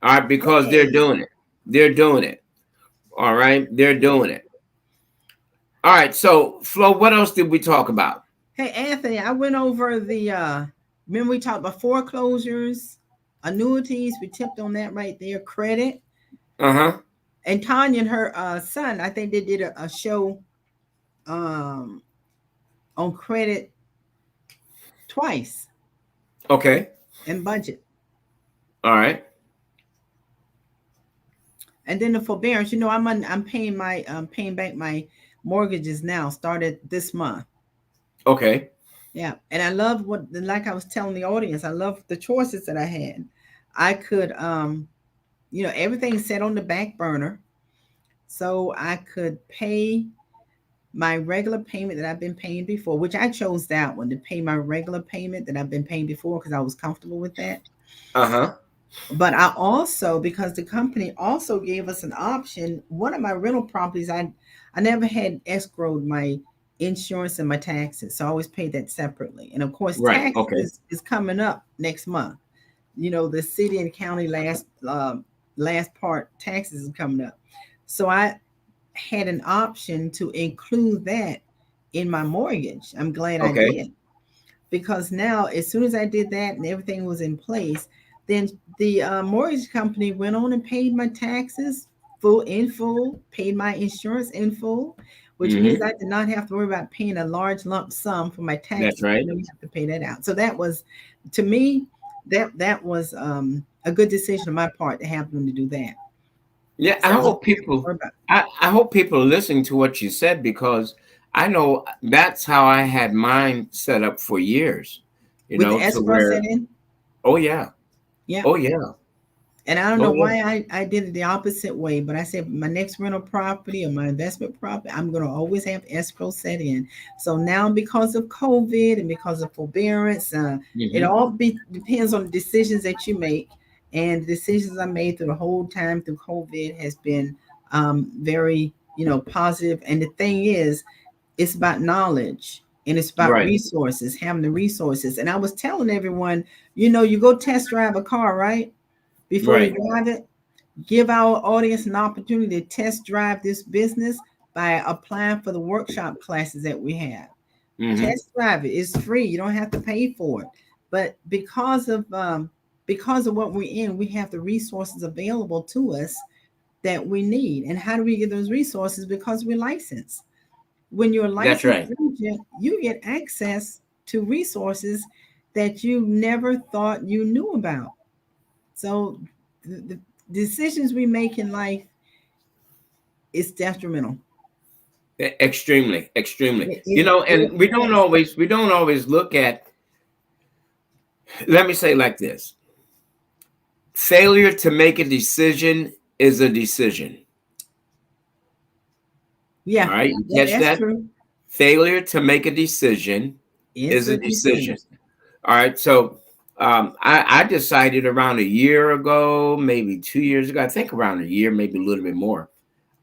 All right, because they're Hey, doing it. They're doing it. All right, they're doing it. All right, so Flo, what else did we talk about? hey, Anthony. I went over the. Remember we talked about foreclosures, annuities. We tipped on that right there. Credit. Uh-huh. And Tanya and her son, I think they did a show um, on credit twice Okay. and budget. All right. And then the forbearance, I'm paying my paying back my mortgages now. Started this month. Okay. Yeah, and I love what, like I was telling the audience, I love the choices that I had. I could, everything set on the back burner, so I could pay my regular payment that I've been paying before, which I chose that one to pay my regular payment that I've been paying before because I was comfortable with that. Uh-huh. But I also, because the company also gave us an option, one of my rental properties, I never had escrowed my insurance and my taxes, so I always paid that separately. And of course, Right. Okay. taxes is coming up next month. The city and county last part taxes is coming up, so I had an option to include that in my mortgage. I'm glad I Okay. did, because now as soon as I did that and everything was in place, then the mortgage company went on and paid my taxes full, paid my insurance in full, which means Mm-hmm. I did not have to worry about paying a large lump sum for my That's taxes. right. You have to pay that out. So that was, to me, that was a good decision on my part to have them to do that. Yeah, So I don't have to worry about. I hope people are listening to what you said because I know that's how I had mine set up for years, With the to escrow where, set in. oh yeah, Yeah. oh yeah, And I don't know oh yeah. why I did it the opposite way, but I said my next rental property or my investment property, I'm going to always have escrow set in. So now, because of COVID and because of forbearance, it Mm-hmm. all depends on the decisions that you make. And the decisions I made through the whole time through COVID has been very, positive. And the thing is, it's about knowledge and it's about Right, resources, having the resources. And I was telling everyone, you go test drive a car, right? Before you right. drive it, give our audience an opportunity to test drive this business by applying for the workshop classes that we have. Mm-hmm. Test drive it. It's free. You don't have to pay for it. But because of what we're in, we have the resources available to us that we need. And how do we get those resources? Because we're licensed. When you're a That's licensed right. agent, you get access to resources that you never thought you knew about. So the decisions we make in life is detrimental. Extremely, extremely. It And we don't has. always look at. Let me say it like this: failure to make a decision is a decision. All Yeah, right, you catch that's that? true. Failure to make a decision It's is a a decision. decision. All right. So I decided around a year ago, maybe 2 years ago, I think around a year, maybe a little bit more.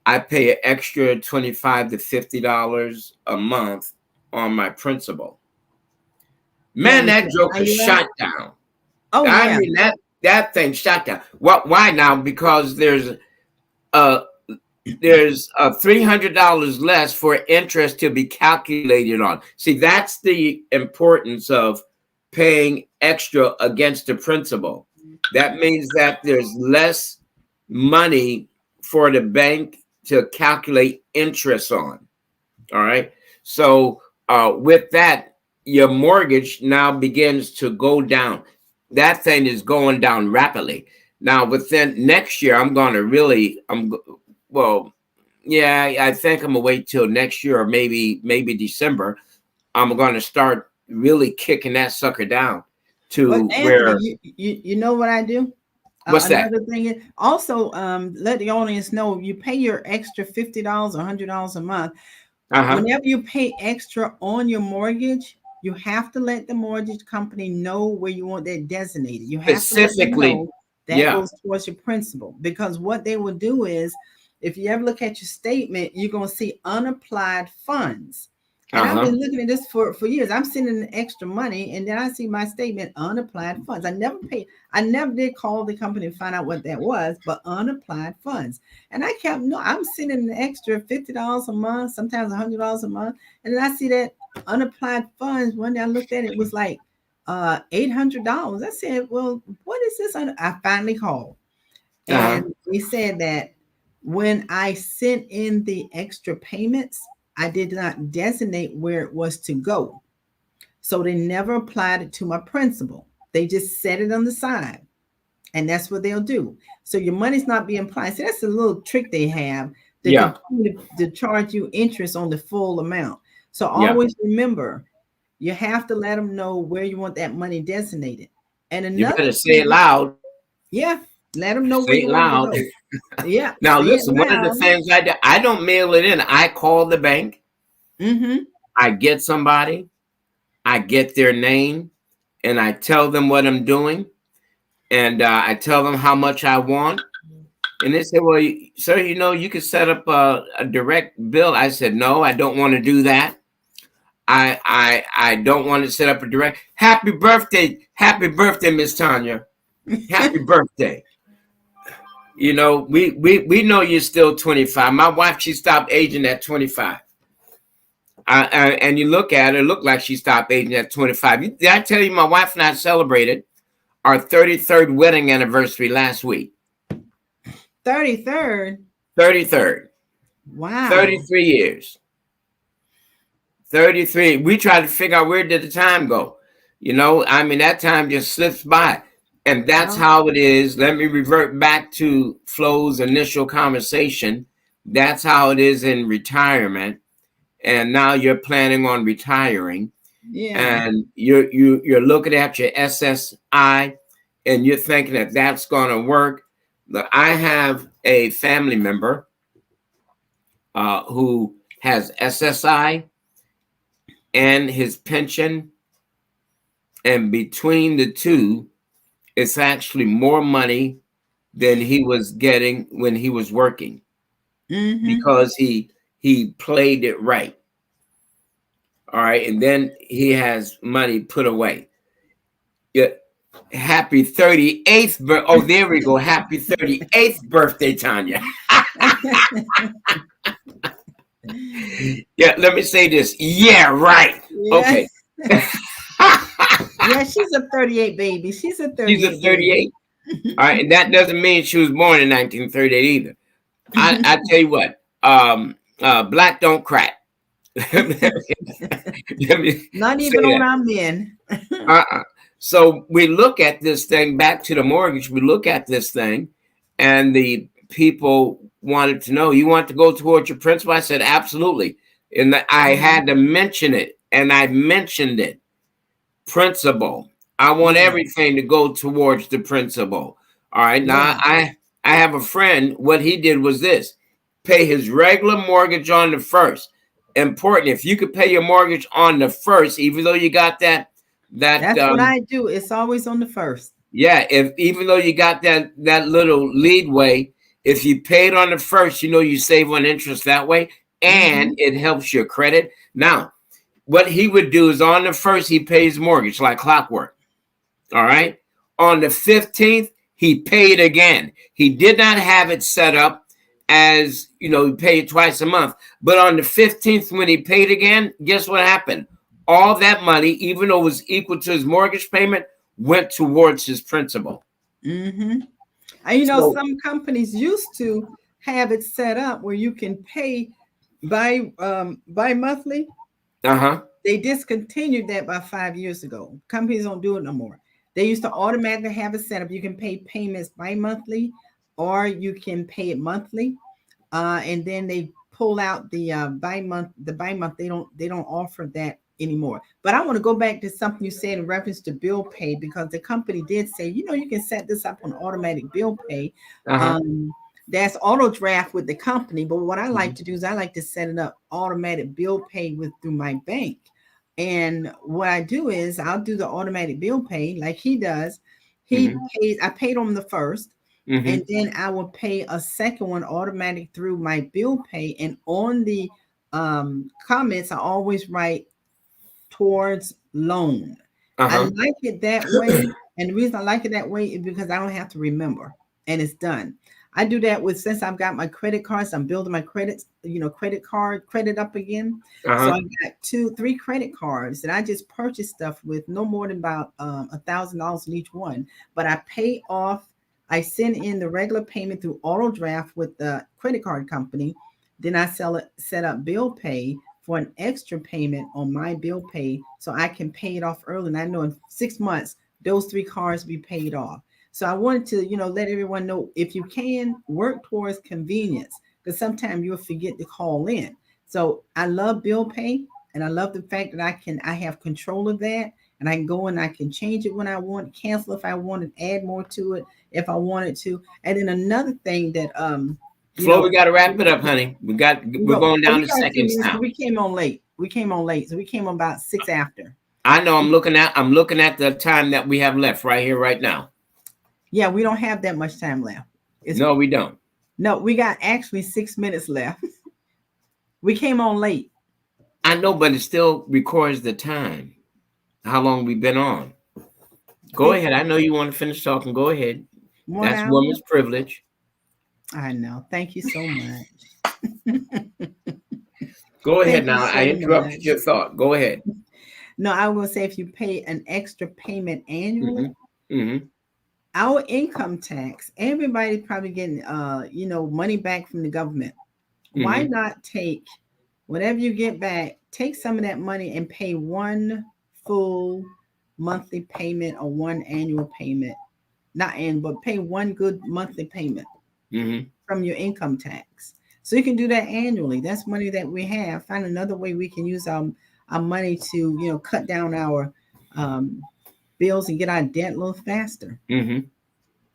I pay an extra 25 to $50 a month on my principal. Yeah, Man, with that the joker IUL. shot down. Oh I yeah, mean that thing shot down. What? Why now? Because uh there's $300 less for interest to be calculated on. See, that's the importance of paying extra against the principal. That means that there's less money for the bank to calculate interest on. All right. So with that, your mortgage now begins to go down. That thing is going down rapidly. Now within next year, I'm going to really, well, yeah, I think I'm gonna wait till next year or maybe December. I'm going to start really kicking that sucker down But to Anthony, where, you know what I do? what's that? Another thing is also let the audience know you pay your extra $50 or $100 a month. Uh-huh. Whenever you pay extra on your mortgage, you have to let the mortgage company know where you want that designated. You have to let them Specifically, know that yeah. goes towards your principal, because what they will do is, if you ever look at your statement, you're going to see unapplied funds. And I've Uh-huh. been looking at this for years. I'm sending extra money, and then I see my statement unapplied funds. I never paid. I never did call the company and find out what that was, but unapplied funds. And I kept no. I'm sending an extra $50 a month, sometimes $100 a month, and then I see that unapplied funds. One day I looked at it, it was like $800. I said, "Well, what is this?" I finally called, Uh-huh. and they said that when I sent in the extra payments, I did not designate where it was to go. So they never applied it to my principal. They just set it on the side. And that's what they'll do. So your money's not being applied. So that's a little trick they have to Yeah. continue to charge you interest on the full amount. So Yeah. always remember, you have to let them know where you want that money designated. And You another better say it thing, loud. yeah, let them know where Say you it want it to loud. go. Yeah, Now say it listen, one of the loud. things I do, I don't mail it in. I call the bank, Mm-hmm. I get somebody, I get their name, and I tell them what I'm doing, and I tell them how much I want. And they say, "Well, sir, you could set up a direct bill." I said, "No, I don't want to do that. I don't want to set up a direct. Happy birthday, Miss Tanya. Happy birthday. We know you're still 25. My wife, she stopped aging at 25. And you look at her, look like she stopped aging at 25. Did I tell you my wife and I celebrated our 33rd wedding anniversary last week? 33rd. 33rd. Wow. 33 years. 33. We tried to figure out where did the time go. I mean, that time just slips by. And that's Well, how it is. Let me revert back to Flo's initial conversation. That's how it is in retirement. And now you're planning on retiring, yeah. and you're looking at your SSI, and you're thinking that that's going to work. Look, I have a family member who has SSI and his pension, and between the two, it's actually more money than he was getting when he was working, Mm-hmm. because he played it right. All right, and then he has money put away. Yeah, happy 38th oh, there we go. Happy 38th birthday, Tanya. Yeah, let me say this. Yeah, right. Yeah. Okay. Yeah, she's a 38 baby. She's a She's a 38 baby. 38. All right, and that doesn't mean she was born in 1938 either. I tell you what, black don't crack. Let me Not say even on that. our men. Uh-uh. So we look at this thing, back to the mortgage. We look at this thing, and the people wanted to know, you want to go towards your principal? I said, absolutely. And I Mhm. had to mention it, and I mentioned it. Principal. I want Yeah. everything to go towards the principal. All right. Now Yeah. I have a friend. What he did was this: pay his regular mortgage on the first. Important. If you could pay your mortgage on the first, even though you got that That's what I do. It's always on the first. yeah, if even though you got that little leadway, if you paid on the first, you save on interest that way, and Mm-hmm. it helps your credit. Now, what he would do is on the first he pays mortgage like clockwork. All right. On the 15th, he paid again. He did not have it set up as, he paid twice a month. But on the 15th, when he paid again, guess what happened? All that money, even though it was equal to his mortgage payment, went towards his principal. Mm-hmm. And So, some companies used to have it set up where you can pay by monthly. Uh-huh. They discontinued that about 5 years ago. Companies don't do it no more. They used to automatically have it set up. You can pay payments bi-monthly or you can pay it monthly. And then they pull out the by month. They don't offer that anymore. But I want to go back to something you said in reference to bill pay, because the company did say, you can set this up on automatic bill pay. Uh-huh. Um, that's auto draft with the company. But what I like Mhm. to do is I like to set it up automatic bill pay with through my bank. And what I do is I'll do the automatic bill pay like he does. He Mhm. pays, I paid on the first, and Mhm. then I will pay a second one automatic through my bill pay. And on the comments, I always write towards loan. I Uh-huh. like it that way. And the reason I like it that way is because I don't have to remember and it's done. I do that with, since I've got my credit cards, I'm building my credits, credit card credit up again. So Uh-huh. I've got 3 credit cards that I just purchase stuff with, no more than about $1,000 in each one. But I pay off, I send in the regular payment through auto draft with the credit card company. Then I set up bill pay for an extra payment on my bill pay so I can pay it off early. And I know in 6 months, those 3 cars be paid off. So I wanted to, let everyone know, if you can work towards convenience, because sometimes you'll forget to call in. So I love bill pay, and I love the fact that I have control of that, and I can go and I can change it when I want, cancel if I want, and add more to it if I wanted to. And then another thing that you Flo, know, we got to wrap it up, honey. We're well, going down we to got a few seconds minutes because now. we came on late. So we came on about 6 after. I know I'm looking at the time that we have left right here, right now. Yeah, we don't have that much time left. It's No, we don't. No, we got actually 6 minutes left. We came on late. I know, but it still records the time. How long we've been on. I Go think ahead. I know you want to finish talking. Go ahead. one That's hour. woman's privilege. I know. Thank you so much. Go ahead Thank you now. I so interrupted much. your thought. Go ahead. No, I will say, if you pay an extra payment annually, Mm-hmm. Mm-hmm. our income tax, everybody probably getting money back from the government. Why Mm-hmm. not take whatever you get back, take some of that money and pay one full monthly payment or one annual payment, not annual, but pay one good monthly payment Mm-hmm. from your income tax. So you can do that annually. That's money that we have. Find another way we can use our money to, cut down our um, bills and get our debt a little faster. Mm-hmm.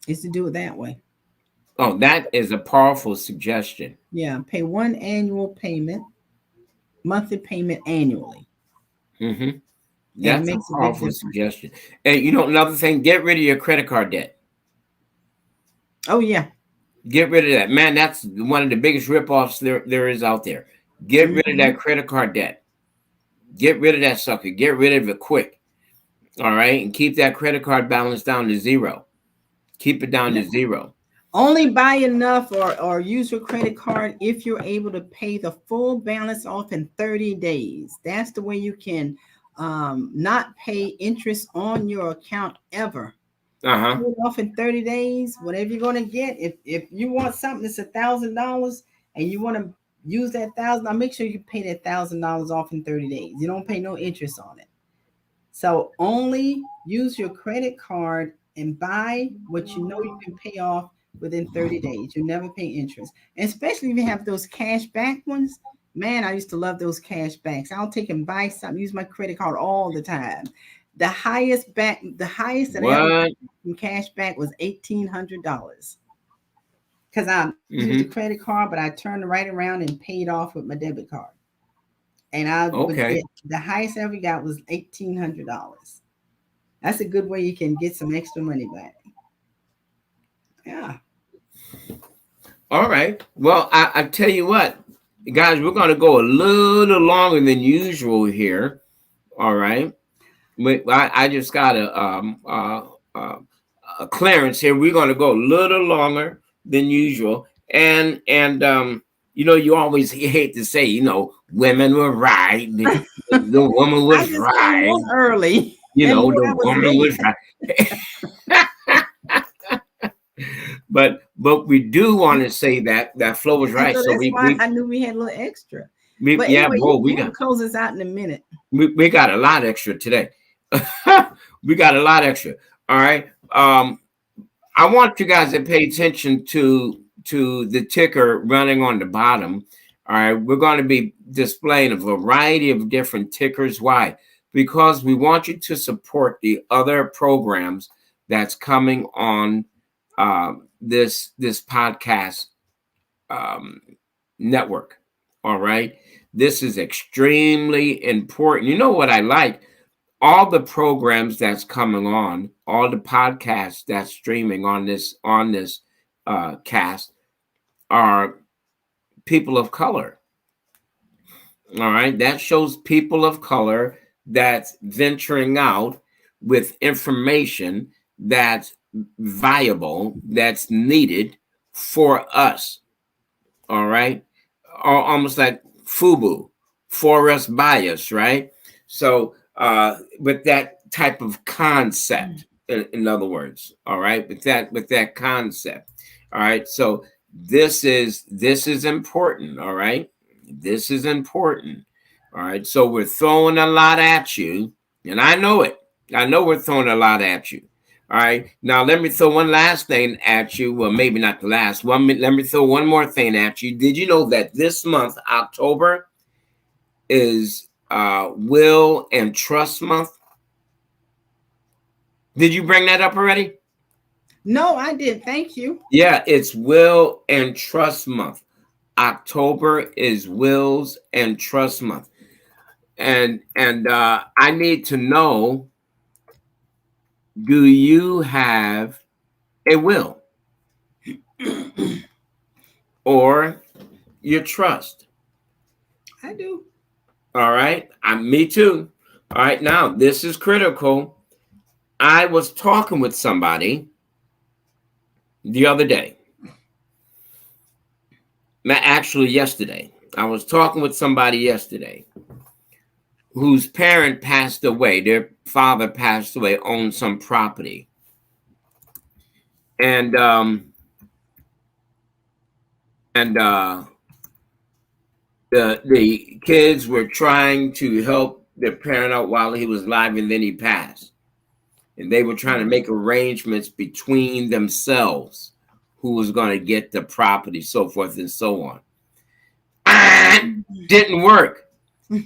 Is to do it that way. Oh, that is a powerful suggestion. Yeah, pay one annual payment, monthly payment annually, Mm-hmm. and it That's a makes a big powerful difference. suggestion. And another thing, get rid of your credit card debt. Oh yeah. Get rid of that. Man, that's one of the biggest ripoffs there is out there. Get rid of Hmm. that credit card debt. Get rid of that sucker. Get rid of it quick. All right. And keep that credit card balance down to zero. Keep it down to zero. Only buy enough or use your credit card if you're able to pay the full balance off in 30 days. That's the way you can not pay interest on your account ever. Uh-huh. Pay it off in 30 days, whatever you're going to get. If you want something that's $1,000 and you want to use that thousand, now make sure you pay that $1,000 off in 30 days. You don't pay no interest on it. So only use your credit card and buy what you know you can pay off within 30 days. You never pay interest. And especially if you have those cash back ones. Man, I used to love those cash backs. I'll take and buy something, use my credit card all the time. The highest that I ever got What? from cash back was $1,800. Because I used a Mm-hmm. credit card, but I turned right around and paid off with my debit card. And I would Okay. get the highest I ever got was $1,800. That's a good way you can get some extra money back. Yeah. All right. Well, I tell you what, guys, we're going to go a little longer than usual here. All right. I just got a clearance here. We're going to go a little longer than usual, and you always hate to say, women were right. The woman I was just came right. on early and knew The I was woman late. was right. but But we do want to say that that Flo was And right. so So that's we why we I knew we had a little extra. we But yeah, anyway, boy, you have to close us out in a minute. we got a lot extra today. We got a lot extra. All right. I want you guys to pay attention to the ticker running on the bottom. All right, we're going to be displaying a variety of different tickers. Why? Because we want you to support the other programs that's coming on this podcast um, network. All right, this is extremely important. You know what I like? All the programs that's coming on, all the podcasts that's streaming on this cast are people of color. All right, that shows people of color that's venturing out with information that's viable, that's needed for us. All right, almost like FUBU, for us by us, right? So with that type of concept, in other words, all right, with that concept, all right. So this is important, all right. This is important, all right. So we're throwing a lot at you, and I know it. I know we're throwing a lot at you. All right. Now let me throw one last thing at you. Well, maybe not the last one. Let me throw one more thing at you. Did you know that this month, October, is Will and Trust Month? Did you bring that up already? No, I did. Thank you. Yeah, it's Will and Trust Month. October is Wills and Trust Month. And I need to know, do you have a will or your trust? I do. All right. Me too. All right. Now, this is critical. I was talking with somebody the other day. Actually, yesterday. I was talking with somebody yesterday whose parent passed away. Their father passed away, owned some property. And the kids were trying to help their parent out while he was alive, and then he passed. And they were trying to make arrangements between themselves who was going to get the property, so forth and so on. Didn't work.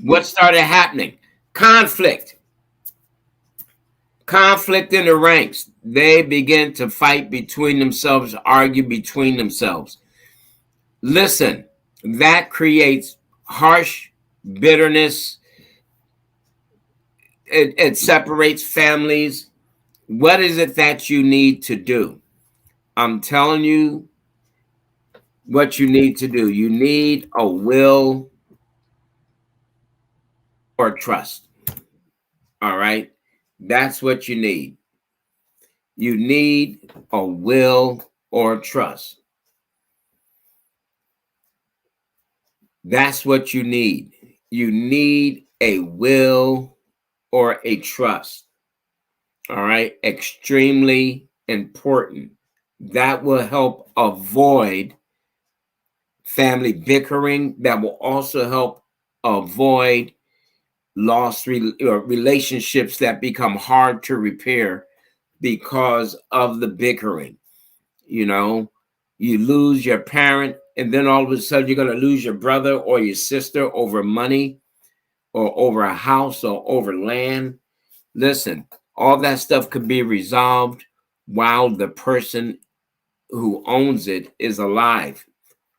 What started happening? Conflict. Conflict in the ranks. They began to fight between themselves, argue between themselves. Listen, that creates harsh bitterness. It separates families. What is it that you need to do? I'm telling you what you need to do. You need a will or trust. All right. That's what you need. You need a will or trust. That's what you need. You need a will or a trust. All right. Extremely important. That will help avoid family bickering. That will also help avoid lost relationships that become hard to repair because of the bickering. You know, you lose your parent, and then all of a sudden you're going to lose your brother or your sister over money or over a house or over land. Listen, all that stuff could be resolved while the person who owns it is alive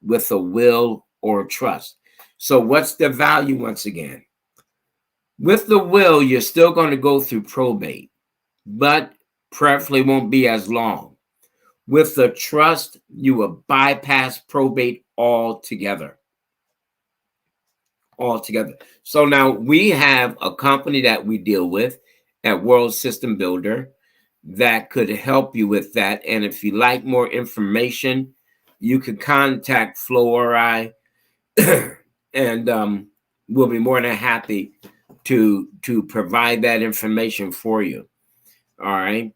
with a will or trust. So, what's the value once again? With the will, you're still going to go through probate, but preferably won't be as long. With the trust, you will bypass probate altogether. Altogether. So now we have a company that we deal with at World System Builder that could help you with that. And if you like more information, you can contact Flo or I, and we'll be more than happy to provide that information for you. All right.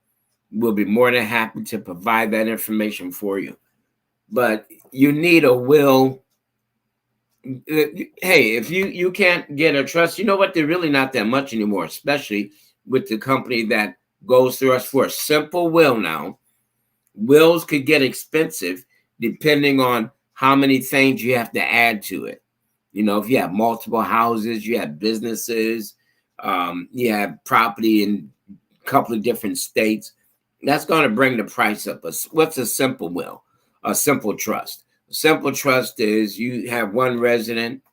We'll be more than happy to provide that information for you. but you need a will. Hey, if you can't get a trust, you know what? They're really not that much anymore, especially with the company that goes through us for a simple will now. Wills could get expensive depending on how many things you have to add to it. You know, if you have multiple houses, you have businesses, you have property in a couple of different states, that's going to bring the price up. What's a simple will? A simple trust. A simple trust is you have one resident,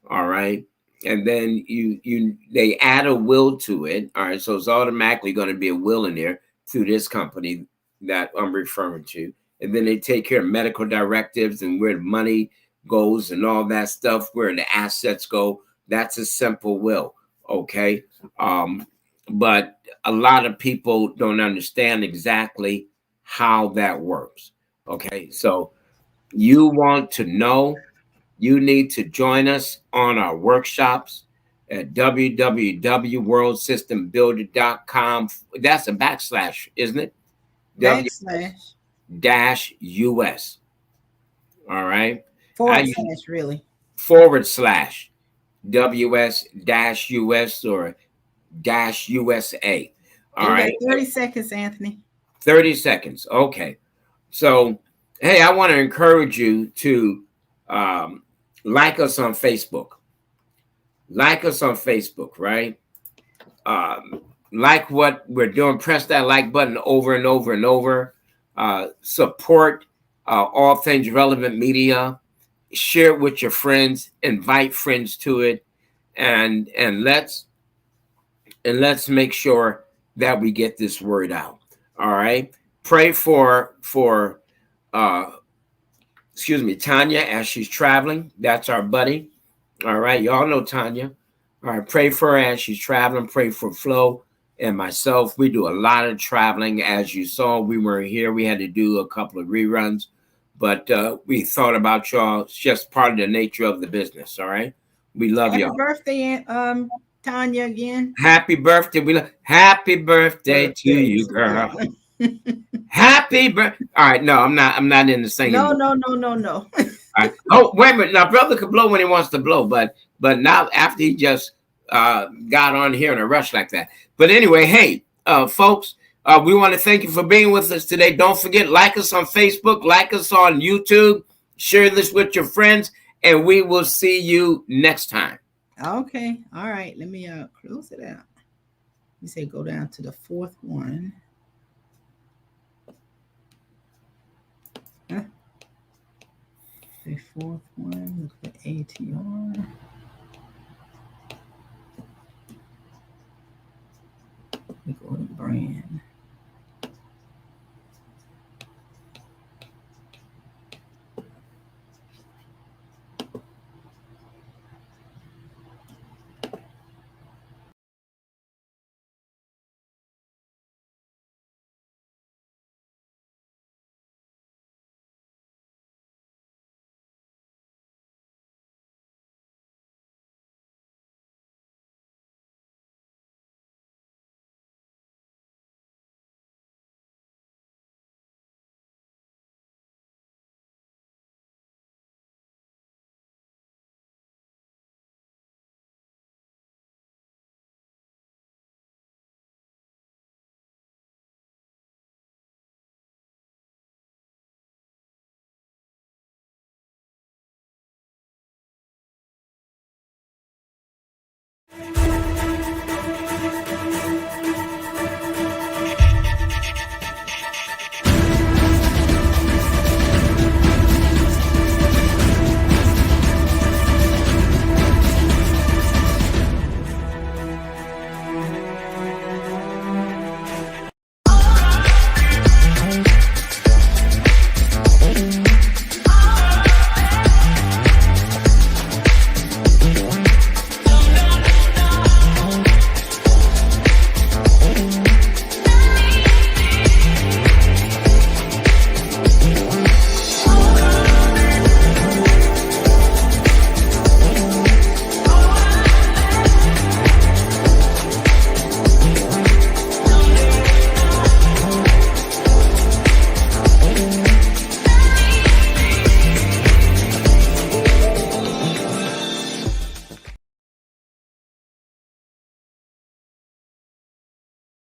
all right, and then they add a will to it, all right, so it's automatically going to be a will in there through this company that I'm referring to, and then they take care of medical directives and where the money goes and all that stuff, where the assets go. That's a simple will, okay. But a lot of people don't understand exactly how that works, okay. So you want to know, you need to join us on our workshops at www.worldsystembuilder.com. That's a backslash, isn't it? Backslash, WS-US. All right. I forward use slash, really. / WS-US or -USA. All And you got right. 30 seconds, Anthony. 30 seconds. Okay. So, hey, I want to encourage you to um, like us on Facebook. Like us on Facebook, right? Like what we're doing. Press that like button over and over and over. Support all things relevant media. Share it with your friends. Invite friends to it, and let's make sure that we get this word out. All right. Pray for uh, excuse me, Tanya, as she's traveling. That's our buddy. All right, y'all know Tanya. All right, pray for her as she's traveling. Pray for Flo and myself. We do a lot of traveling. As you saw, we were here. We had to do a couple of reruns, but we thought about y'all. It's just part of the nature of the business. All right, we love Happy y'all. birthday, Tanya, again. Happy birthday. Happy birthday to Birthday you, to you. girl. Happy birthday. All right, no, I'm not in the singing No, mood. no, no, no, no. Right. Oh, wait a minute. Now, brother could blow when he wants to blow, but not after he just got on here in a rush like that. But anyway, hey, folks, we want to thank you for being with us today. Don't forget, like us on Facebook, like us on YouTube, share this with your friends, and we will see you next time. Okay. All right. Let me close it out. You say go down to the fourth one. Huh? The fourth one. Look for ATR. We go to brand.